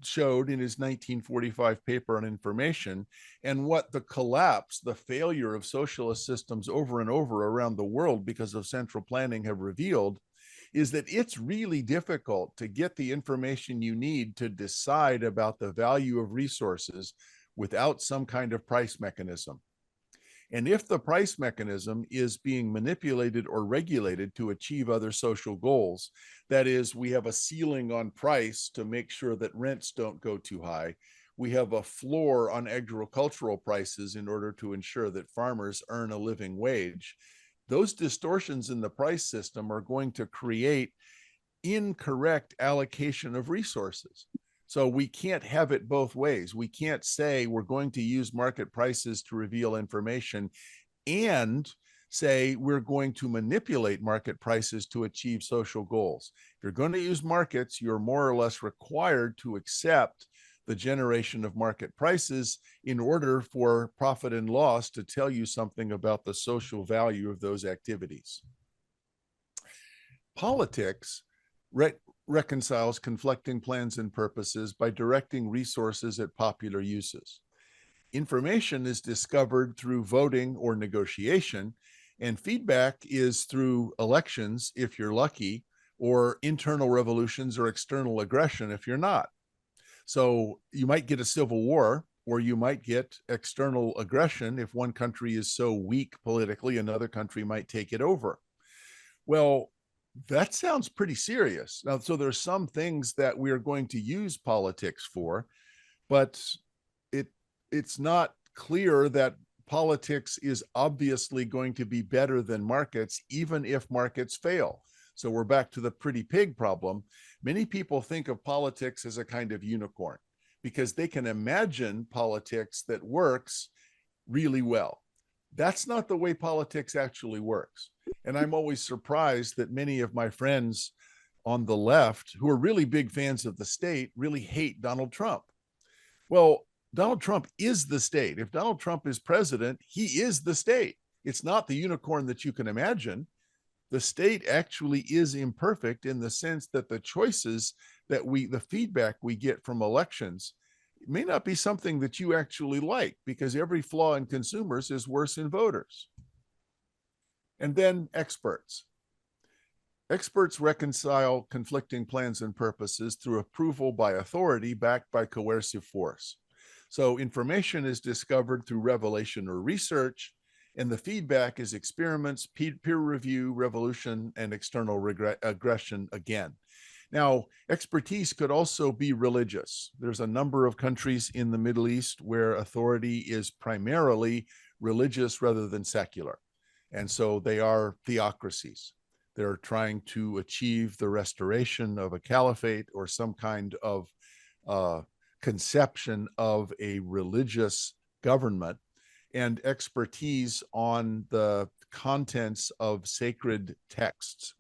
showed in his 1945 paper on information, and what the collapse, the failure of socialist systems over and over around the world because of central planning have revealed, is that it's really difficult to get the information you need to decide about the value of resources without some kind of price mechanism. And if the price mechanism is being manipulated or regulated to achieve other social goals, that is, we have a ceiling on price to make sure that rents don't go too high. We have a floor on agricultural prices in order to ensure that farmers earn a living wage. Those distortions in the price system are going to create incorrect allocation of resources. So we can't have it both ways. We can't say we're going to use market prices to reveal information and say we're going to manipulate market prices to achieve social goals. If you're going to use markets, you're more or less required to accept the generation of market prices in order for profit and loss to tell you something about the social value of those activities. Politics reconciles conflicting plans and purposes by directing resources at popular uses. Information is discovered through voting or negotiation, and feedback is through elections if you're lucky, or internal revolutions or external aggression if you're not. So you might get a civil war, or you might get external aggression. If one country is so weak politically, another country might take it over. Well, that sounds pretty serious. Now, so there's some things that we are going to use politics for, but it's not clear that politics is obviously going to be better than markets, even if markets fail. So we're back to the pretty pig problem. Many people think of politics as a kind of unicorn because they can imagine politics that works really well. That's not the way politics actually works. And I'm always surprised that many of my friends on the left, who are really big fans of the state, really hate Donald Trump. Well, Donald Trump is the state. If Donald Trump is president, he is the state. It's not the unicorn that you can imagine. the state actually is imperfect in the sense that the choices that the feedback we get from elections may not be something that you actually like, because every flaw in consumers is worse in voters. And then experts. Experts reconcile conflicting plans and purposes through approval by authority backed by coercive force. So information is discovered through revelation or research, and the feedback is experiments, peer review, revolution, and external aggression again. Now, expertise could also be religious. There's a number of countries in the Middle East where authority is primarily religious rather than secular. And so they are theocracies. They're trying to achieve the restoration of a caliphate or some kind of conception of a religious government, and expertise on the contents of sacred texts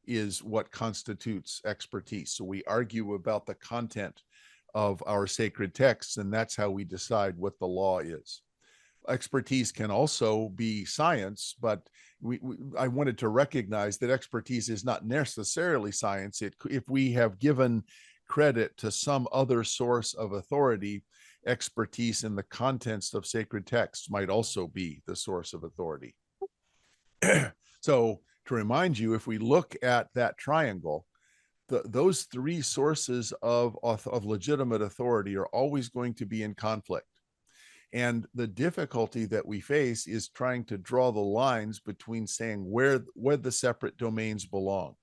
is what constitutes expertise. So we argue about the content of our sacred texts, and that's how we decide what the law is. Expertise can also be science, but I wanted to recognize that expertise is not necessarily science. If we have given credit to some other source of authority, expertise in the contents of sacred texts might also be the source of authority. So to remind you, if we look at that triangle, those three sources of legitimate authority are always going to be in conflict. And the difficulty that we face is trying to draw the lines between saying where the separate domains belong.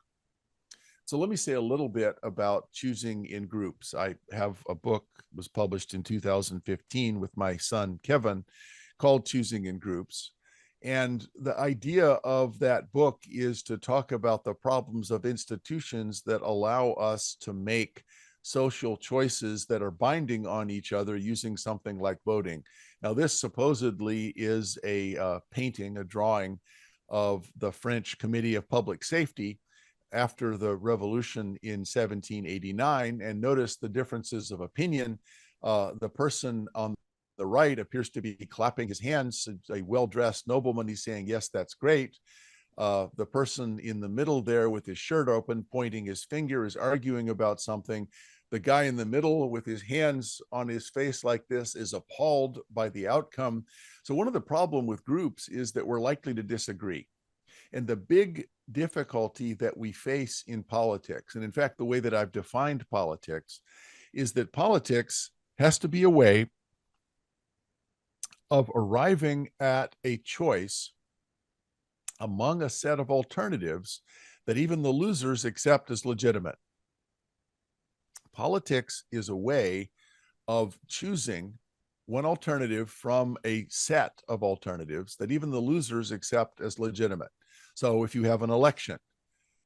So let me say a little bit about choosing in groups. I have a book, was published in 2015 with my son, Kevin, called Choosing in Groups. And the idea of that book is to talk about the problems of institutions that allow us to make social choices that are binding on each other using something like voting. Now, this supposedly is a painting, a drawing of the French Committee of Public Safety after the revolution in 1789. And notice the differences of opinion. The person on the right appears to be clapping his hands, a well-dressed nobleman. He's saying, yes, that's great. The person in the middle there with his shirt open, pointing his finger, is arguing about something. The guy in the middle with his hands on his face like this is appalled by the outcome. So one of the problems with groups is that we're likely to disagree. And the big difficulty that we face in politics, and in fact, the way that I've defined politics, is that politics has to be a way of arriving at a choice among a set of alternatives that even the losers accept as legitimate. Politics is a way of choosing one alternative from a set of alternatives that even the losers accept as legitimate. So if you have an election,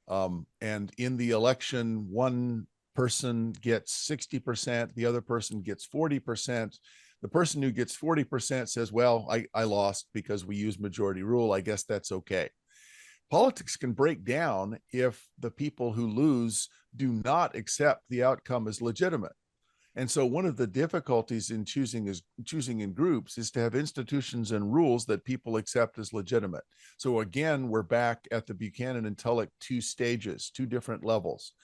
and in the election, one person gets 60%, the other person gets 40%. The person who gets 40% says, well, I lost because we use majority rule. I guess that's okay. Politics can break down if the people who lose do not accept the outcome as legitimate. And so one of the difficulties in choosing in groups is to have institutions and rules that people accept as legitimate. So again, we're back at the Buchanan and Tulloch two stages, two different levels.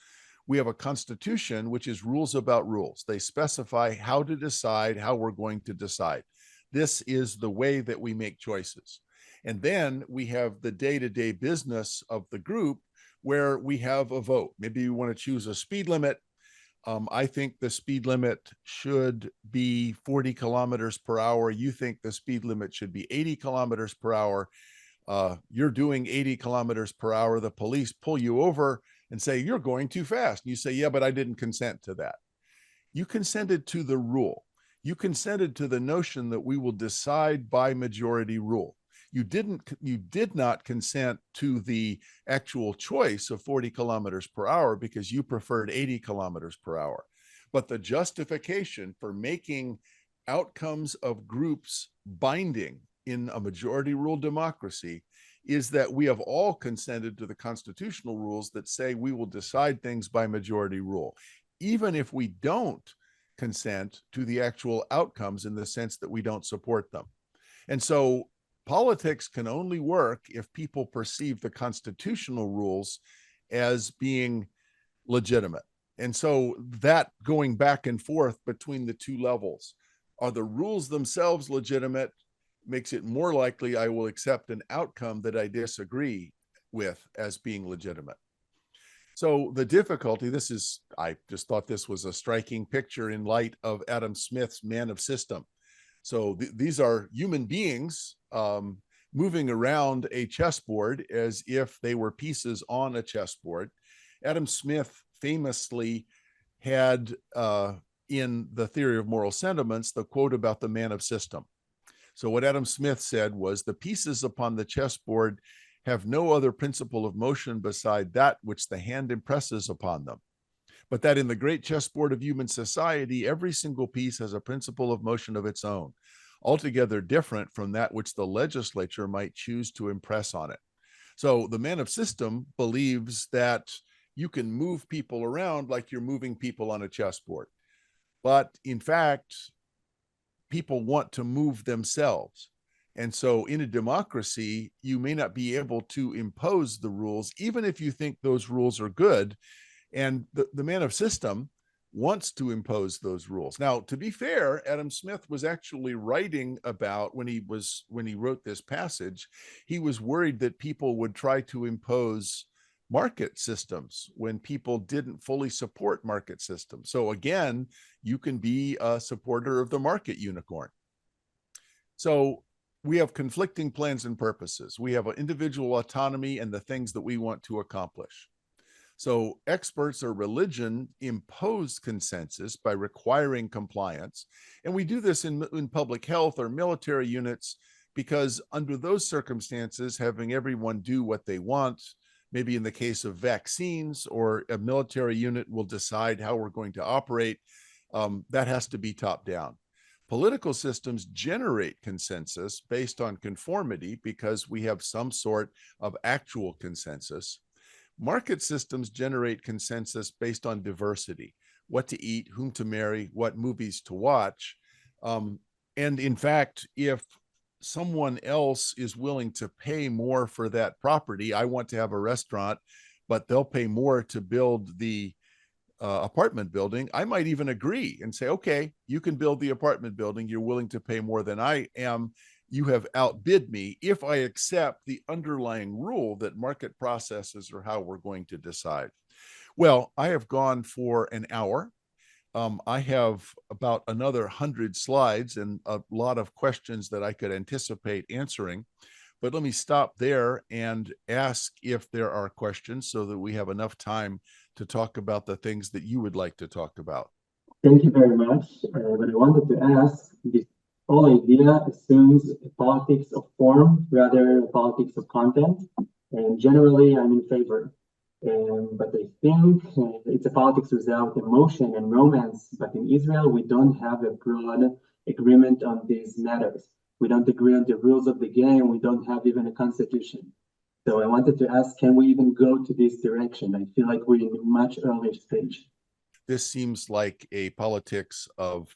We have a constitution, which is rules about rules. They specify how to decide, how we're going to decide. This is the way that we make choices. And then we have the day-to-day business of the group where we have a vote. Maybe you want to choose a speed limit. I think the speed limit should be 40 kilometers per hour. You think the speed limit should be 80 kilometers per hour. You're doing 80 kilometers per hour. The police pull you over and say, you're going too fast. And you say, yeah, but I didn't consent to that. You consented to the rule. You consented to the notion that we will decide by majority rule. You did not consent to the actual choice of 40 kilometers per hour because you preferred 80 kilometers per hour. But the justification for making outcomes of groups binding in a majority rule democracy is that we have all consented to the constitutional rules that say we will decide things by majority rule, even if we don't consent to the actual outcomes in the sense that we don't support them. And so politics can only work if people perceive the constitutional rules as being legitimate. And so that going back and forth between the two levels, are the rules themselves legitimate, makes it more likely I will accept an outcome that I disagree with as being legitimate. So the difficulty, I just thought this was a striking picture in light of Adam Smith's Man of System. So these are human beings moving around a chessboard as if they were pieces on a chessboard. Adam Smith famously had in the Theory of Moral Sentiments the quote about the man of system. So what Adam Smith said was, the pieces upon the chessboard have no other principle of motion beside that which the hand impresses upon them, but that in the great chessboard of human society, every single piece has a principle of motion of its own, altogether different from that which the legislature might choose to impress on it. So the man of system believes that you can move people around like you're moving people on a chessboard. But in fact, people want to move themselves. And so in a democracy, you may not be able to impose the rules, even if you think those rules are good. And the man of system wants to impose those rules. Now, to be fair, Adam Smith was actually writing about when he wrote this passage, he was worried that people would try to impose market systems when people didn't fully support market systems. So again, you can be a supporter of the market unicorn. So we have conflicting plans and purposes. We have an individual autonomy and the things that we want to accomplish. So experts or religion impose consensus by requiring compliance. And we do this in public health or military units because under those circumstances, having everyone do what they want, maybe in the case of vaccines, or a military unit will decide how we're going to operate, that has to be top down. Political systems generate consensus based on conformity because we have some sort of actual consensus. Market systems generate consensus based on diversity, what to eat, whom to marry, what movies to watch. And in fact, if someone else is willing to pay more for that property, I want to have a restaurant, but they'll pay more to build the apartment building, I might even agree and say, okay, you can build the apartment building. You're willing to pay more than I am. You have outbid me if I accept the underlying rule that market processes are how we're going to decide. Well, I have gone for an hour. I have about another 100 slides and a lot of questions that I could anticipate answering. But let me stop there and ask if there are questions so that we have enough time to talk about the things that you would like to talk about. Thank you very much. But I wanted to ask, this whole idea assumes a politics of form rather than a politics of content. And generally, I'm in favor. But I think it's a politics without emotion and romance. But in Israel, we don't have a broad agreement on these matters. We don't agree on the rules of the game. We don't have even a constitution. So I wanted to ask, can we even go to this direction? I feel like we're in a much earlier stage. This seems like a politics of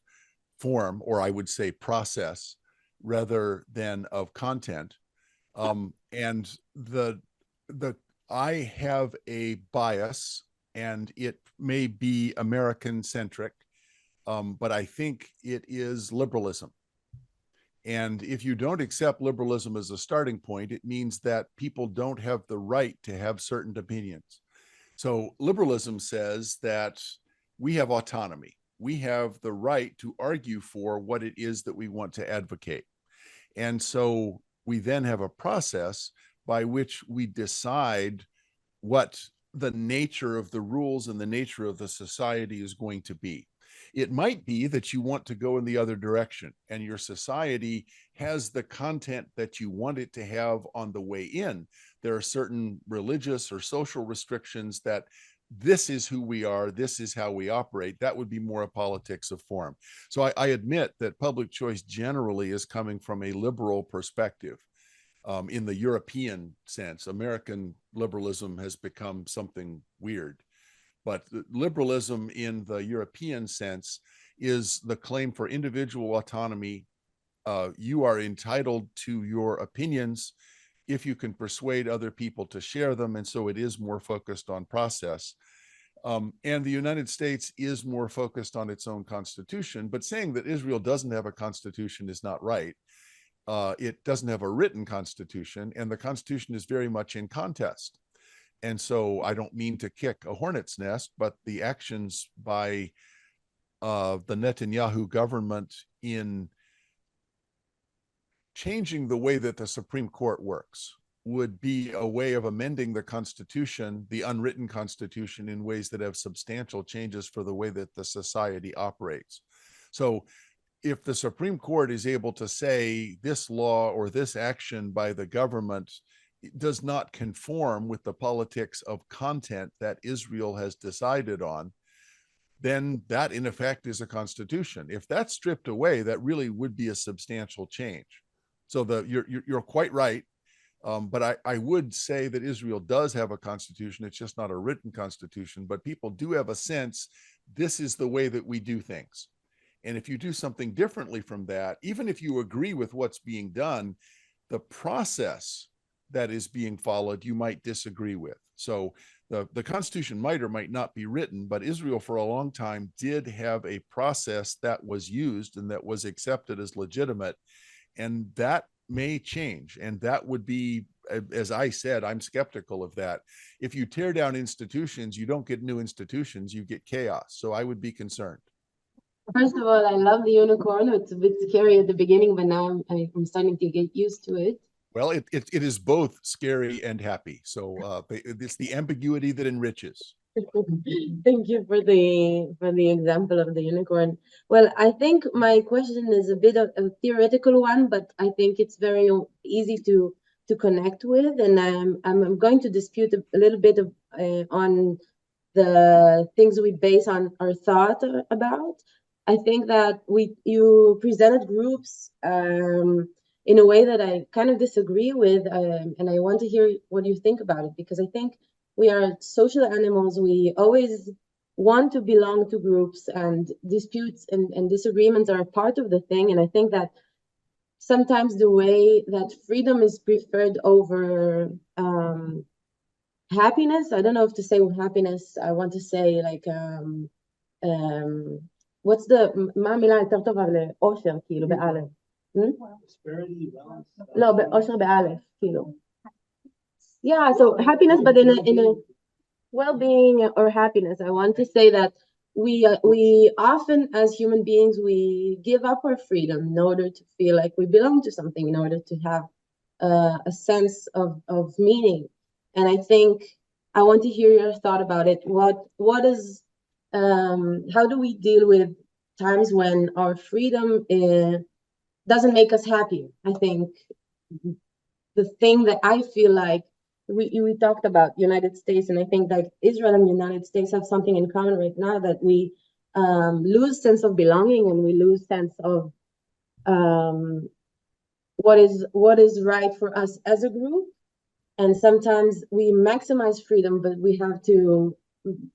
form, or I would say process, rather than of content. And I have a bias, and it may be American centric, but I think it is liberalism. And if you don't accept liberalism as a starting point, it means that people don't have the right to have certain opinions. So liberalism says that we have autonomy. We have the right to argue for what it is that we want to advocate. And so we then have a process by which we decide what the nature of the rules and the nature of the society is going to be. It might be that you want to go in the other direction and your society has the content that you want it to have on the way in. There are certain religious or social restrictions that this is who we are, this is how we operate. That would be more a politics of form. So I admit that public choice generally is coming from a liberal perspective. In the European sense, American liberalism has become something weird. But liberalism in the European sense is the claim for individual autonomy, you are entitled to your opinions if you can persuade other people to share them. And so it is more focused on process. And the United States is more focused on its own constitution, but saying that Israel doesn't have a constitution is not right. It doesn't have a written constitution, and the constitution is very much in contest. And so I don't mean to kick a hornet's nest, but the actions by the Netanyahu government in changing the way that the Supreme Court works would be a way of amending the Constitution, the unwritten Constitution, in ways that have substantial changes for the way that the society operates. So if the Supreme Court is able to say this law or this action by the government does not conform with the politics of content that Israel has decided on, then that in effect is a constitution. If that's stripped away, that really would be a substantial change. So you're quite right. But I would say that Israel does have a constitution. It's just not a written constitution, but people do have a sense this is the way that we do things. And if you do something differently from that, even if you agree with what's being done, the process that is being followed, you might disagree with. So the Constitution might or might not be written, but Israel for a long time did have a process that was used and that was accepted as legitimate. And that may change. And that would be, as I said, I'm skeptical of that. If you tear down institutions, you don't get new institutions, you get chaos. So I would be concerned. First of all, I love the unicorn. It's a bit scary at the beginning, but now I'm starting to get used to it. Well, it is both scary and happy. So it's the ambiguity that enriches. Thank you for the example of the unicorn. Well, I think my question is a bit of a theoretical one, but I think it's very easy to connect with, and I'm going to dispute a little bit of on the things we base on our thought about. I think that you presented groups in a way that I kind of disagree with, and I want to hear what you think about it, because I think we are social animals. We always want to belong to groups, and disputes and disagreements are a part of the thing. And I think that sometimes the way that freedom is preferred over happiness, I don't know if to say happiness, I want to say like, what's the, מה המילה יותר טובה לאושר, כאילו, באלף? לא, באושר באלף, כאילו. Yeah, so happiness, but in a well-being or happiness. I want to say that we often, as human beings, we give up our freedom in order to feel like we belong to something, in order to have a sense of meaning. And I think I want to hear your thought about it. What is how do we deal with times when our freedom doesn't make us happy? I think the thing that I feel like we talked about United States, and I think that Israel and the United States have something in common right now, that we lose sense of belonging, and we lose sense of what is right for us as a group. And sometimes we maximize freedom, but we have to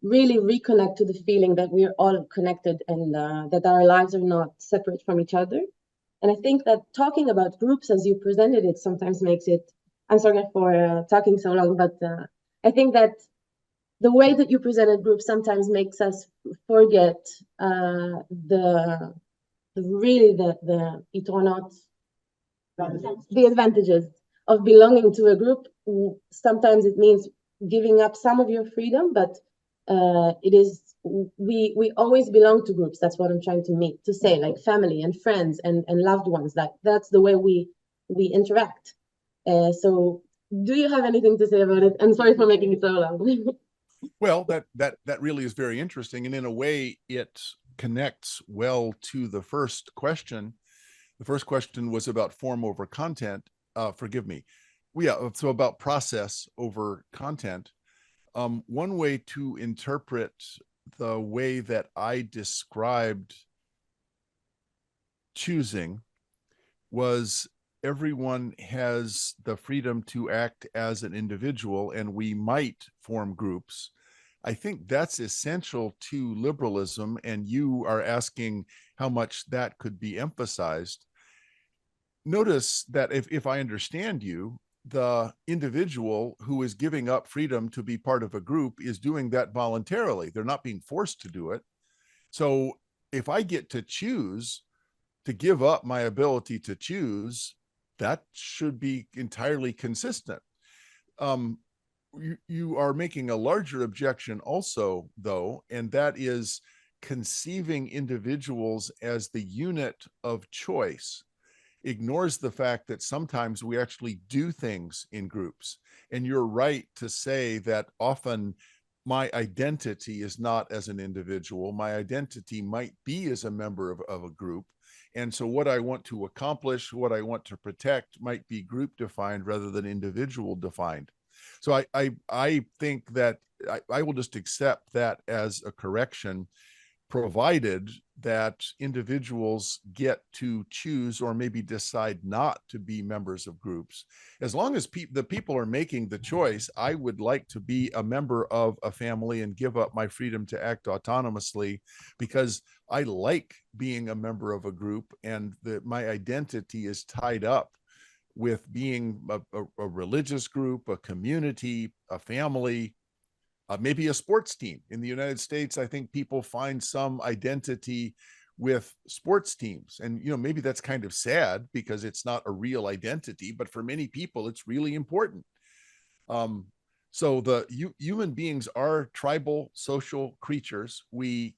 really reconnect to the feeling that we are all connected, and that our lives are not separate from each other. And I think that talking about groups as you presented it sometimes makes it, I'm sorry for talking so long, but I think that the way that you presented groups sometimes makes us forget the advantages of belonging to a group. Sometimes it means giving up some of your freedom, but we always belong to groups. That's what I'm trying to say, like family and friends and loved ones. That's the way we interact. So do you have anything to say about it? I'm sorry for making it so long. Well, that really is very interesting. And in a way, it connects well to the first question. The first question was about form over content. Forgive me. Yeah, so about process over content. One way to interpret the way that I described choosing was everyone has the freedom to act as an individual, and we might form groups. I think that's essential to liberalism, and you are asking how much that could be emphasized. notice that if I understand you, the individual who is giving up freedom to be part of a group is doing that voluntarily. They're not being forced to do it. So if I get to choose to give up my ability to choose, that should be entirely consistent. You are making a larger objection also, though, and that is conceiving individuals as the unit of choice ignores the fact that sometimes we actually do things in groups. And you're right to say that often my identity is not as an individual. My identity might be as a member of a group. And so what I want to accomplish, what I want to protect might be group defined rather than individual defined. So I think that I will just accept that as a correction, provided that individuals get to choose or maybe decide not to be members of groups. As long as the people are making the choice, I would like to be a member of a family and give up my freedom to act autonomously, because I like being a member of a group, and my identity is tied up with being a religious group, a community, a family, maybe a sports team. In the United States, I think people find some identity with sports teams. And, maybe that's kind of sad because it's not a real identity, but for many people, it's really important. So human beings are tribal social creatures. We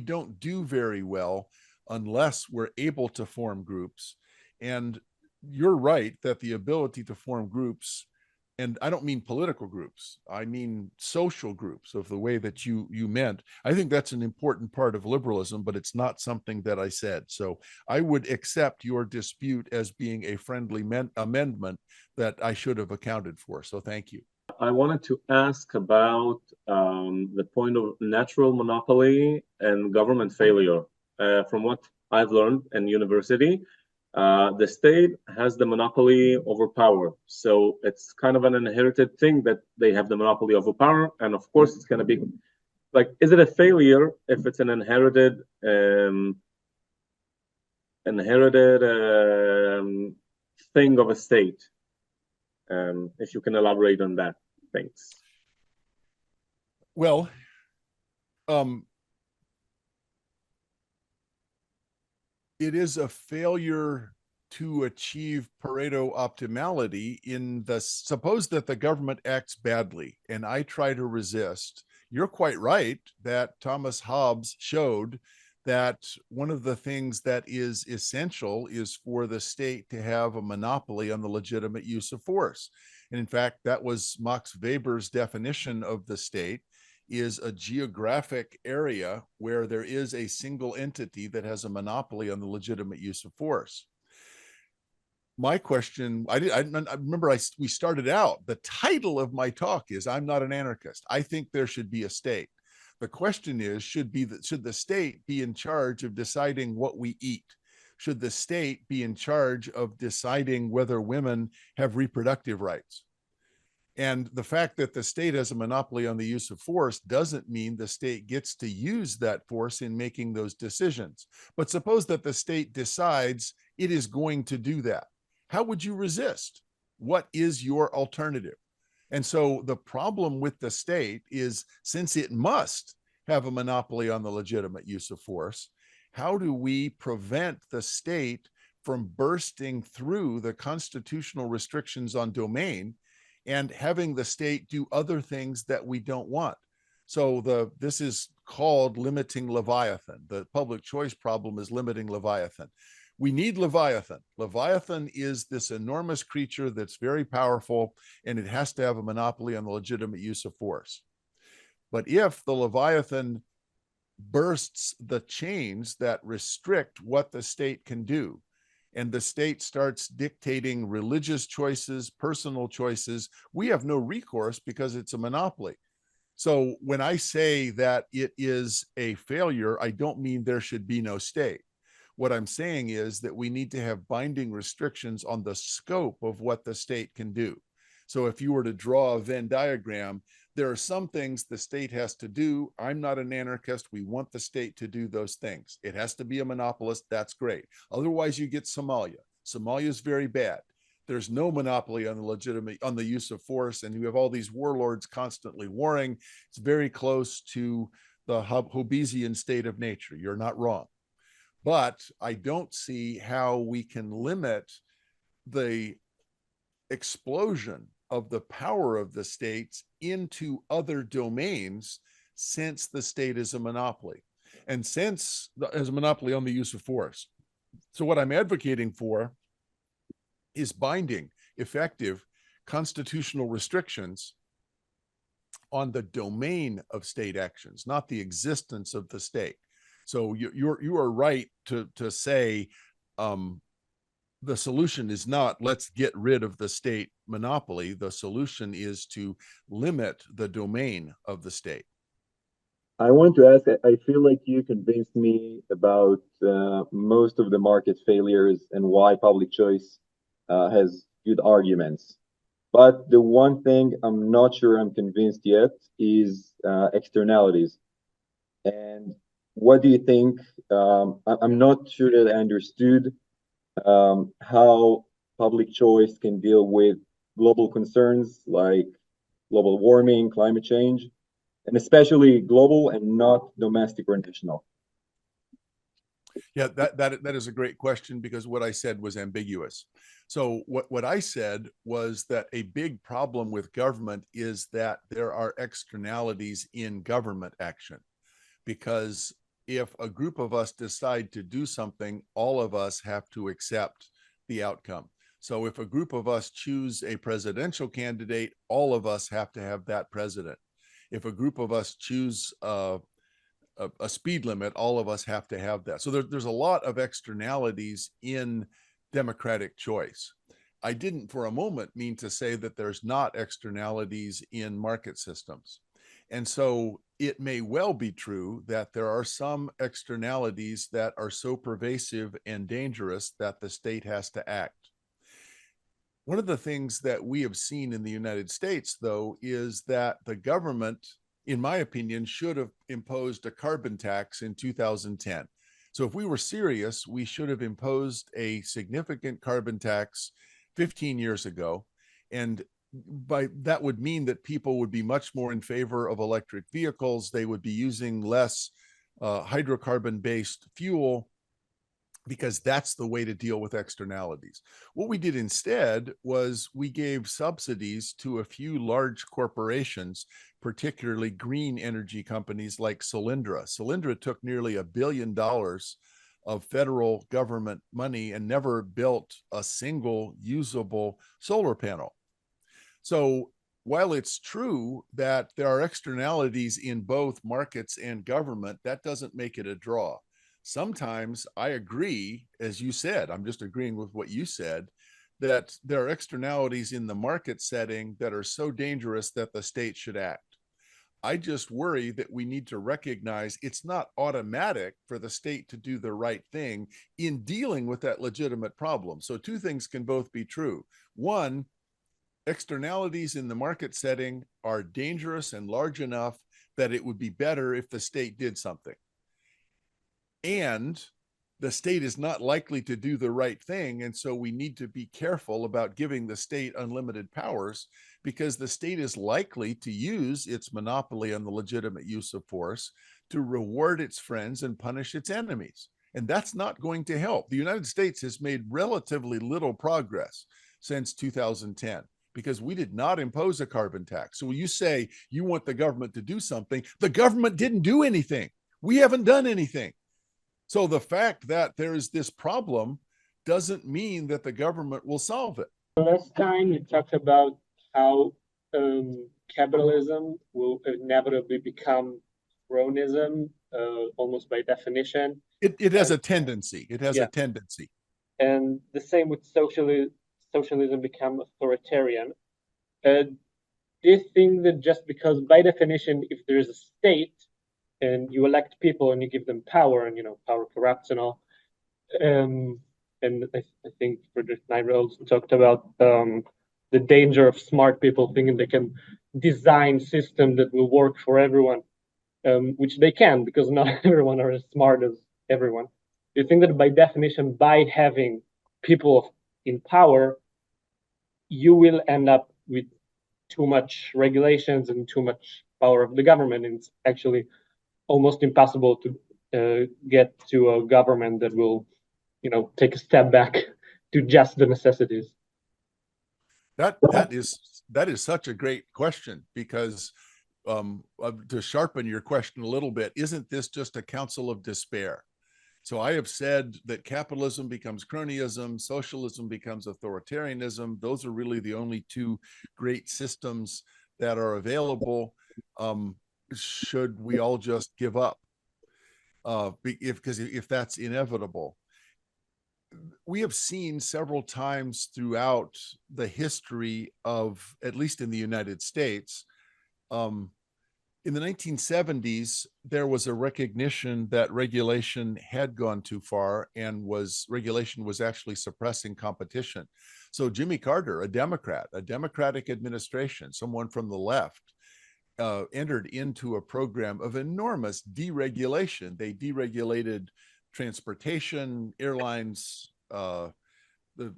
don't do very well unless we're able to form groups. And you're right that the ability to form groups, and I don't mean political groups, I mean social groups of the way that you meant. I think that's an important part of liberalism, but it's not something that I said. So I would accept your dispute as being a friendly amendment that I should have accounted for. So thank you. I wanted to ask about the point of natural monopoly and government failure. From what I've learned in university, the state has the monopoly over power. So it's kind of an inherited thing that they have the monopoly over power. And of course, it's going to be like, is it a failure if it's an inherited thing of a state? If you can elaborate on that. Thanks. Well, it is a failure to achieve Pareto optimality suppose that the government acts badly and I try to resist. You're quite right that Thomas Hobbes showed that one of the things that is essential is for the state to have a monopoly on the legitimate use of force. And in fact, that was Max Weber's definition of the state, is a geographic area where there is a single entity that has a monopoly on the legitimate use of force. My question, I remember we started out, the title of my talk is I'm not an anarchist. I think there should be a state. The question is, should the state be in charge of deciding what we eat? Should the state be in charge of deciding whether women have reproductive rights? And the fact that the state has a monopoly on the use of force doesn't mean the state gets to use that force in making those decisions. But suppose that the state decides it is going to do that. How would you resist? What is your alternative? And so the problem with the state is, since it must have a monopoly on the legitimate use of force, how do we prevent the state from bursting through the constitutional restrictions on domain and having the state do other things that we don't want? So this is called limiting Leviathan. The public choice problem is limiting Leviathan. We need Leviathan. Leviathan is this enormous creature that's very powerful, and it has to have a monopoly on the legitimate use of force. But if the Leviathan bursts the chains that restrict what the state can do, and the state starts dictating religious choices, personal choices, we have no recourse because it's a monopoly. So when I say that it is a failure, I don't mean there should be no state. What I'm saying is that we need to have binding restrictions on the scope of what the state can do. So if you were to draw a Venn diagram, there are some things the state has to do. I'm not an anarchist. We want the state to do those things. It has to be a monopolist. That's great. Otherwise, you get Somalia. Somalia is very bad. There's no monopoly on the use of force, and you have all these warlords constantly warring. It's very close to the Hobbesian state of nature. You're not wrong. But I don't see how we can limit the explosion of the power of the states into other domains, since the state is a monopoly, and since as a monopoly on the use of force. So what I'm advocating for is binding, effective constitutional restrictions on the domain of state actions, not the existence of the state. So you are right to say the solution is not let's get rid of the state monopoly. The solution is to limit the domain of the state. I want to ask, I feel like you convinced me about most of the market failures and why public choice has good arguments. But the one thing I'm not sure I'm convinced yet is externalities. And what do you think? I'm not sure that I understood how public choice can deal with global concerns like global warming, climate change, and especially global and not domestic or national. Yeah, that is a great question, because what I said was ambiguous. So what I said was that a big problem with government is that there are externalities in government action, because if a group of us decide to do something, all of us have to accept the outcome. So if a group of us choose a presidential candidate, all of us have to have that president. If a group of us choose a speed limit, all of us have to have that. So there's a lot of externalities in democratic choice. I didn't for a moment mean to say that there's not externalities in market systems. And so it may well be true that there are some externalities that are so pervasive and dangerous that the state has to act. One of the things that we have seen in the United States, though, is that the government, in my opinion, should have imposed a carbon tax in 2010. So if we were serious, we should have imposed a significant carbon tax 15 years ago. And by that would mean that people would be much more in favor of electric vehicles. They would be using less hydrocarbon-based fuel, because that's the way to deal with externalities. What we did instead was we gave subsidies to a few large corporations, particularly green energy companies like Solyndra. Solyndra took nearly $1 billion of federal government money and never built a single usable solar panel. So while it's true that there are externalities in both markets and government, that doesn't make it a draw. Sometimes I agree, as you said, I'm just agreeing with what you said, that there are externalities in the market setting that are so dangerous that the state should act. I just worry that we need to recognize it's not automatic for the state to do the right thing in dealing with that legitimate problem. So two things can both be true. One, externalities in the market setting are dangerous and large enough that it would be better if the state did something. And the state is not likely to do the right thing. And so we need to be careful about giving the state unlimited powers, because the state is likely to use its monopoly on the legitimate use of force to reward its friends and punish its enemies. And that's not going to help. The United States has made relatively little progress since 2010, because we did not impose a carbon tax. So when you say you want the government to do something, the government didn't do anything. We haven't done anything. So the fact that there is this problem doesn't mean that the government will solve it. Last time you talked about how capitalism will inevitably become cronism, almost by definition. It has a tendency. It has a tendency. And the same with socialism become authoritarian. Do you think that just because by definition, if there is a state and you elect people and you give them power, and power corrupts and all, and I think Friedrich Niebuhr talked about the danger of smart people thinking they can design systems that will work for everyone, which they can, because not everyone are as smart as everyone. Do you think that by definition, by having people of in power, you will end up with too much regulations and too much power of the government. And it's actually almost impossible to get to a government that will, take a step back to just the necessities. That is such a great question, because to sharpen your question a little bit, isn't this just a counsel of despair? So I have said that capitalism becomes cronyism, socialism becomes authoritarianism. Those are really the only two great systems that are available. Should we all just give up? Because if that's inevitable. We have seen several times throughout the history of, at least in the United States, in the 1970s, there was a recognition that regulation had gone too far, and regulation was actually suppressing competition. So Jimmy Carter, a Democratic administration, someone from the left, entered into a program of enormous deregulation. They deregulated transportation, airlines, a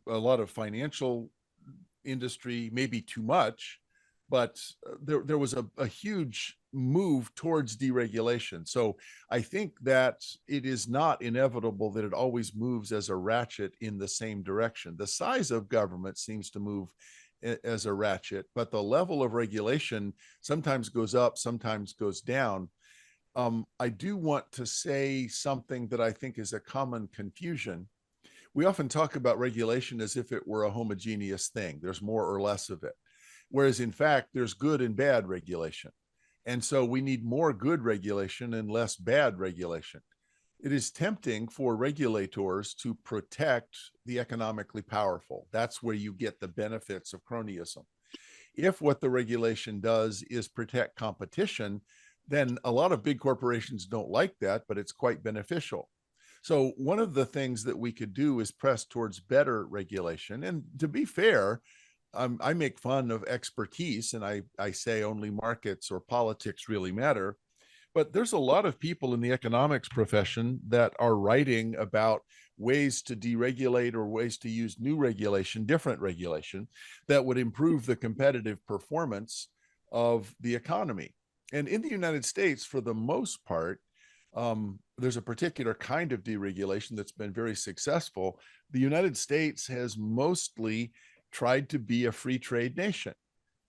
lot of financial industry, maybe too much, but there was a huge move towards deregulation. So I think that it is not inevitable that it always moves as a ratchet in the same direction. The size of government seems to move as a ratchet, but the level of regulation sometimes goes up, sometimes goes down. I do want to say something that I think is a common confusion. We often talk about regulation as if it were a homogeneous thing. There's more or less of it. Whereas in fact, there's good and bad regulation. And so we need more good regulation and less bad regulation. It is tempting for regulators to protect the economically powerful. That's where you get the benefits of cronyism. If what the regulation does is protect competition, then a lot of big corporations don't like that, but it's quite beneficial. So one of the things that we could do is press towards better regulation. And to be fair, I make fun of expertise, and I say only markets or politics really matter. But there's a lot of people in the economics profession that are writing about ways to deregulate or ways to use new regulation, different regulation, that would improve the competitive performance of the economy. And in the United States, for the most part, there's a particular kind of deregulation that's been very successful. The United States has mostly tried to be a free trade nation.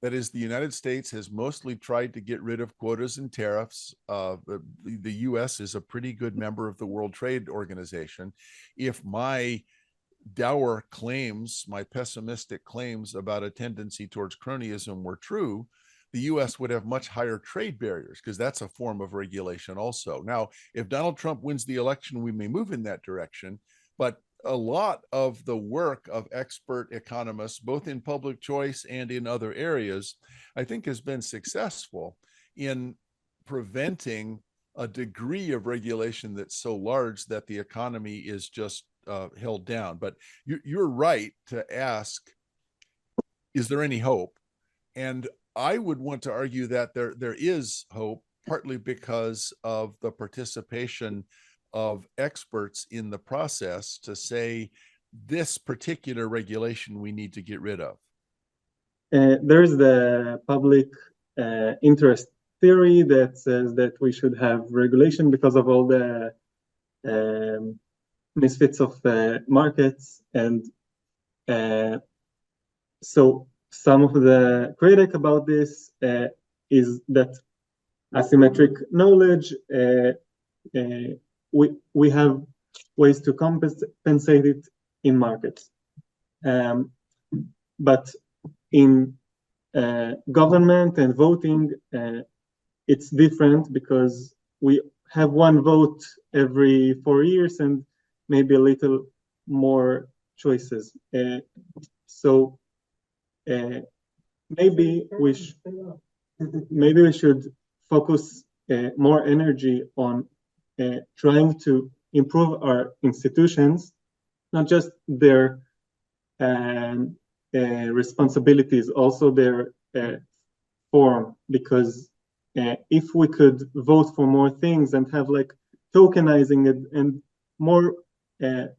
That is, the United States has mostly tried to get rid of quotas and tariffs. The US is a pretty good member of the World Trade Organization. If my dour claims, my pessimistic claims about a tendency towards cronyism were true, the US would have much higher trade barriers, because that's a form of regulation also. Now, if Donald Trump wins the election, we may move in that direction, but a lot of the work of expert economists, both in public choice and in other areas, I think has been successful in preventing a degree of regulation that's so large that the economy is just held down. But you're right to ask, is there any hope? And I would want to argue that there is hope, partly because of the participation of experts in the process to say this particular regulation we need to get rid of. There's the public interest theory that says that we should have regulation because of all the misfits of markets. And so some of the critique about this is that asymmetric knowledge, we have ways to compensate it in markets. But in government and voting, it's different, because we have one vote every 4 years and maybe a little more choices. So maybe we should focus more energy on trying to improve our institutions, not just their responsibilities, also their form. Because if we could vote for more things and have like tokenizing it and more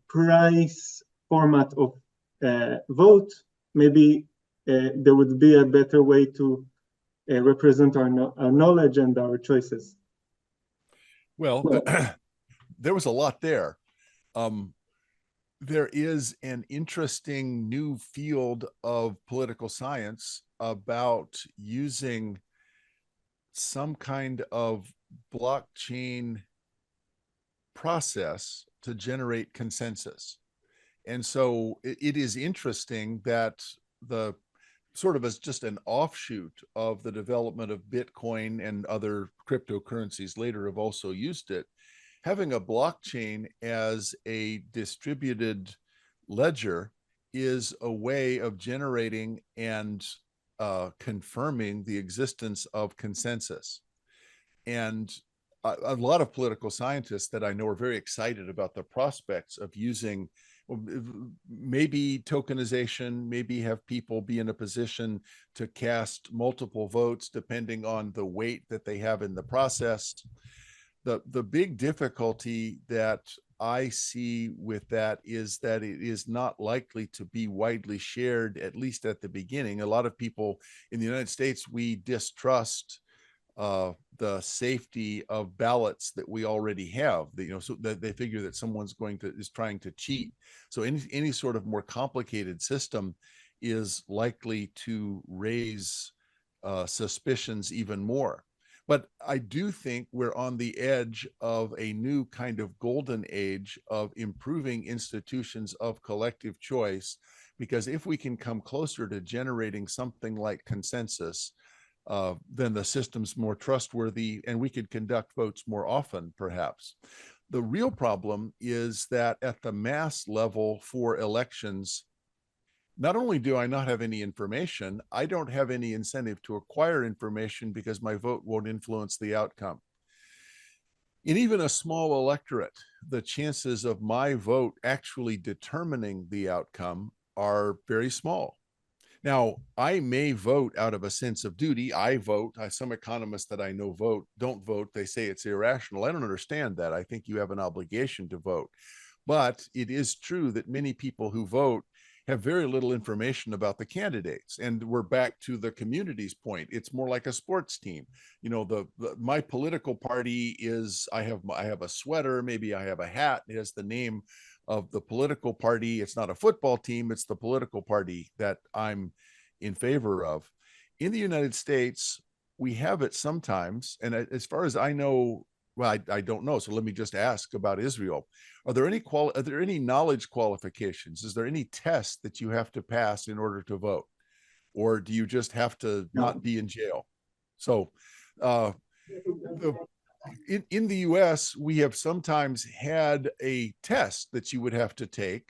price format of vote, maybe there would be a better way to represent our knowledge and our choices. Well, there was a lot there. There is an interesting new field of political science about using some kind of blockchain process to generate consensus. And so it is interesting that the sort of as just an offshoot of the development of Bitcoin and other cryptocurrencies later have also used it, having a blockchain as a distributed ledger is a way of generating and confirming the existence of consensus. And a lot of political scientists that I know are very excited about the prospects of using maybe tokenization, maybe have people be in a position to cast multiple votes depending on the weight that they have in the process. The big difficulty that I see with that is that it is not likely to be widely shared, at least at the beginning. A lot of people in the United States, we distrust the safety of ballots that we already have. So that they figure that someone's is trying to cheat. So any sort of more complicated system is likely to raise suspicions even more. But I do think we're on the edge of a new kind of golden age of improving institutions of collective choice, because if we can come closer to generating something like consensus, then the system's more trustworthy and we could conduct votes more often, perhaps. The real problem is that at the mass level for elections, not only do I not have any information, I don't have any incentive to acquire information because my vote won't influence the outcome. In even a small electorate, the chances of my vote actually determining the outcome are very small. Now, I may vote out of a sense of duty. I vote. Some economists that I know don't vote. They say it's irrational. I don't understand that. I think you have an obligation to vote. But it is true that many people who vote have very little information about the candidates. And we're back to the community's point. It's more like a sports team. My political party is, I have a sweater, maybe I have a hat. It has the name of the political party. It's not a football team. It's the political party that I'm in favor of. In the United States, we have it sometimes. And as far as I know, well, I don't know. So let me just ask about Israel. Are there any knowledge qualifications? Is there any test that you have to pass in order to vote? Or do you just have to not be in jail? So in the US, we have sometimes had a test that you would have to take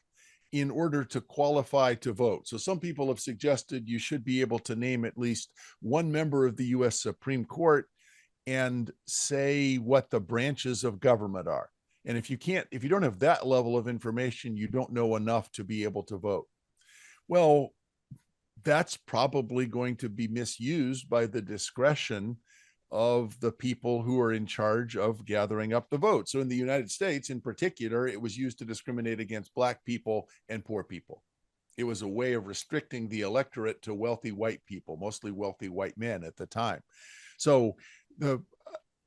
in order to qualify to vote. So some people have suggested you should be able to name at least one member of the US Supreme Court and say what the branches of government are. And if you don't have that level of information, you don't know enough to be able to vote. Well, that's probably going to be misused by the discretion of the people who are in charge of gathering up the vote. So in the United States, in particular, it was used to discriminate against Black people and poor people. It was a way of restricting the electorate to wealthy white people, mostly wealthy white men at the time. So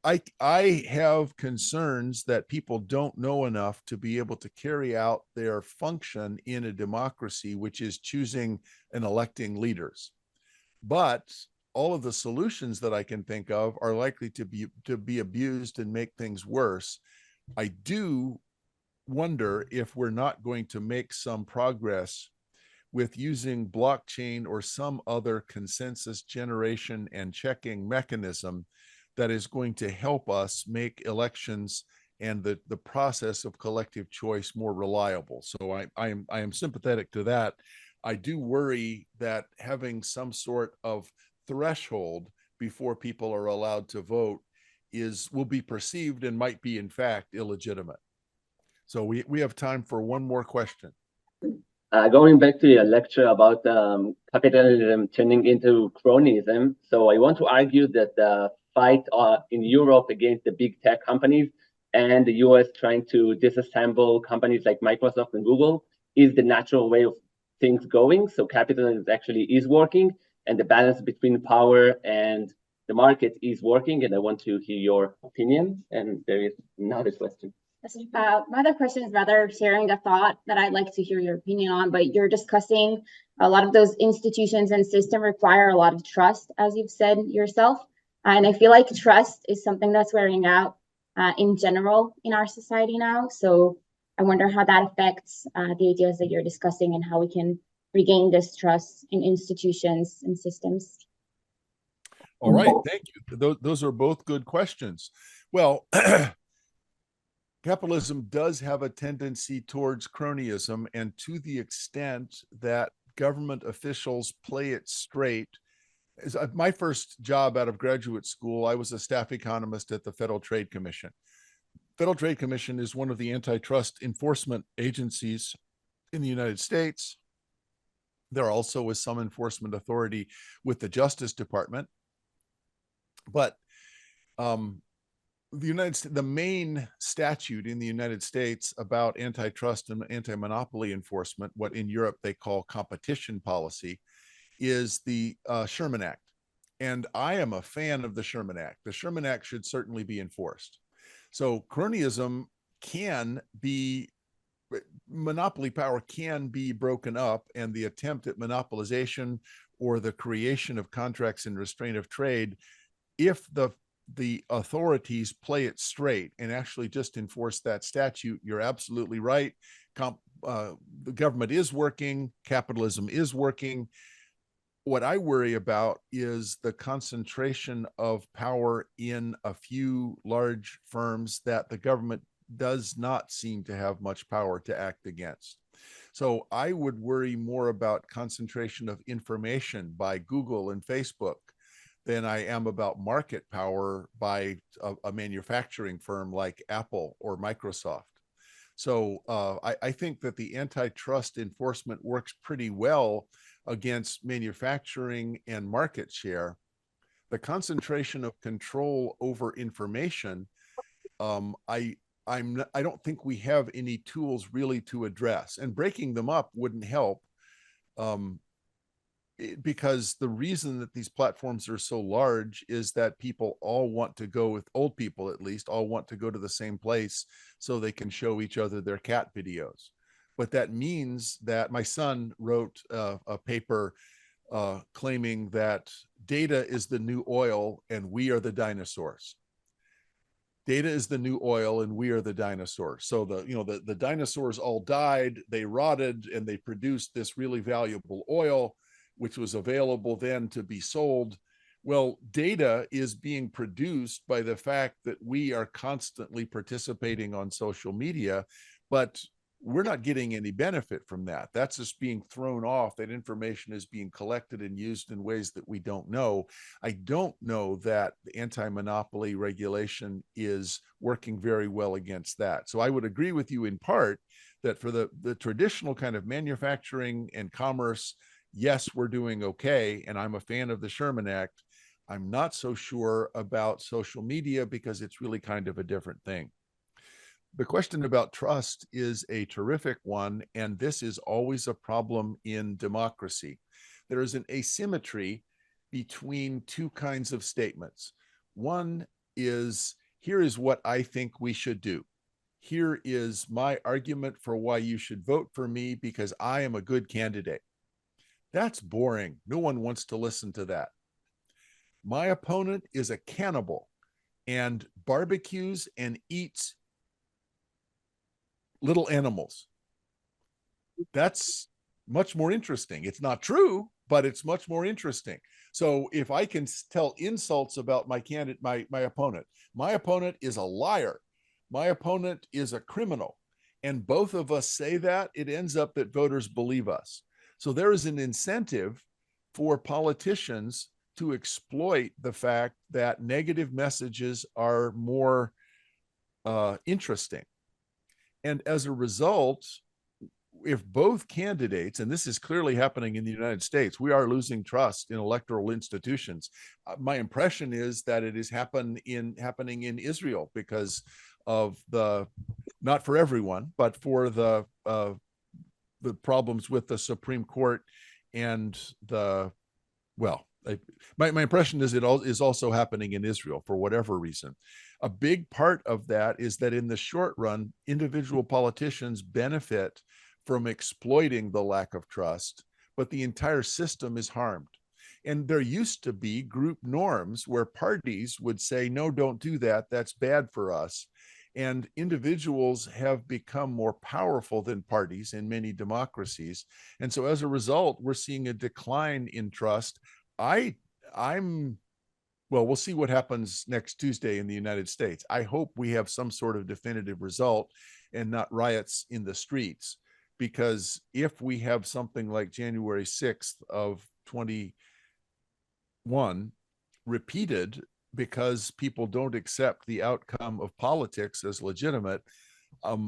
I have concerns that people don't know enough to be able to carry out their function in a democracy, which is choosing and electing leaders. But all of the solutions that I can think of are likely to be abused and make things worse. I do wonder if we're not going to make some progress with using blockchain or some other consensus generation and checking mechanism that is going to help us make elections and the process of collective choice more reliable. So I am sympathetic to that. I do worry that having some sort of threshold before people are allowed to vote will be perceived and might be in fact illegitimate. So we have time for one more question. Going back to your lecture about capitalism turning into cronyism, so I want to argue that the fight in Europe against the big tech companies and the US trying to disassemble companies like Microsoft and Google is the natural way of things going. So capitalism actually is working, and the balance between power and the market is working. And I want to hear your opinion. And there is another question. My other question is rather sharing a thought that I'd like to hear your opinion on, but you're discussing a lot of those institutions and system require a lot of trust, as you've said yourself. And I feel like trust is something that's wearing out in general in our society now. So I wonder how that affects the ideas that you're discussing and how we can regain this trust in institutions and systems. All right, thank you. Those are both good questions. Well, capitalism does have a tendency towards cronyism, and to the extent that government officials play it straight. My first job out of graduate school, I was a staff economist at the Federal Trade Commission. Federal Trade Commission is one of the antitrust enforcement agencies in the United States. There also is some enforcement authority with the Justice Department. But the main statute in the United States about antitrust and anti-monopoly enforcement, what in Europe they call competition policy, is the Sherman Act. And I am a fan of the Sherman Act. The Sherman Act should certainly be enforced. So cronyism can be, monopoly power can be broken up, and the attempt at monopolization or the creation of contracts and restraint of trade, if the authorities play it straight and actually just enforce that statute, you're absolutely right. The government is working, capitalism is working. What I worry about is the concentration of power in a few large firms that the government does not seem to have much power to act against. So I would worry more about concentration of information by Google and Facebook than I am about market power by a manufacturing firm like Apple or Microsoft. So I think that the antitrust enforcement works pretty well against manufacturing and market share. The concentration of control over information, I don't think we have any tools really to address, and breaking them up wouldn't help. Because the reason that these platforms are so large is that people all want to go, with old people at least, all want to go to the same place so they can show each other their cat videos. But that means that my son wrote a paper claiming that data is the new oil and we are the dinosaurs. Data is the new oil and we are the dinosaurs. So the dinosaurs all died, they rotted, and they produced this really valuable oil, which was available then to be sold. Well, data is being produced by the fact that we are constantly participating on social media, but we're not getting any benefit from that. That's just being thrown off. That information is being collected and used in ways that we don't know. I don't know that the anti-monopoly regulation is working very well against that. So I would agree with you in part that for the traditional kind of manufacturing and commerce, yes, we're doing okay, and I'm a fan of the Sherman Act. I'm not so sure about social media because it's really kind of a different thing. The question about trust is a terrific one, and this is always a problem in democracy. There is an asymmetry between two kinds of statements. One is, here is what I think we should do. Here is my argument for why you should vote for me because I am a good candidate. That's boring. No one wants to listen to that. My opponent is a cannibal and barbecues and eats little animals. That's much more interesting. It's not true, but it's much more interesting. So if I can tell insults about my opponent is a liar. My opponent is a criminal. And both of us say that, it ends up that voters believe us. So there is an incentive for politicians to exploit the fact that negative messages are more interesting. And as a result, if both candidates, and this is clearly happening in the United States, we are losing trust in electoral institutions. My impression is that it is happening in Israel because of the, not for everyone, but for the the problems with the Supreme Court and the, well, my impression is it is also happening in Israel for whatever reason. A big part of that is that in the short run, individual politicians benefit from exploiting the lack of trust, but the entire system is harmed. And there used to be group norms where parties would say, no, don't do that. That's bad for us. And individuals have become more powerful than parties in many democracies. And so as a result, we're seeing a decline in trust. I'm well, we'll see what happens next Tuesday in the United States. I hope we have some sort of definitive result and not riots in the streets, because if we have something like January 6th of 21 repeated because people don't accept the outcome of politics as legitimate,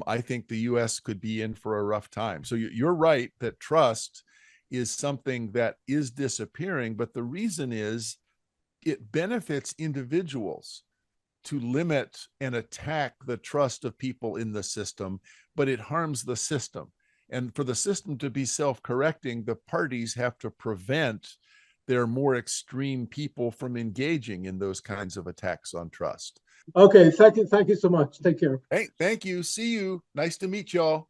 I think the US could be in for a rough time. So you're right that trust is something that is disappearing, but the reason is it benefits individuals to limit and attack the trust of people in the system, but it harms the system. And for the system to be self-correcting, the parties have to prevent their more extreme people from engaging in those kinds of attacks on trust. Okay, thank you so much. Take care. Hey, thank you. See you. Nice to meet y'all.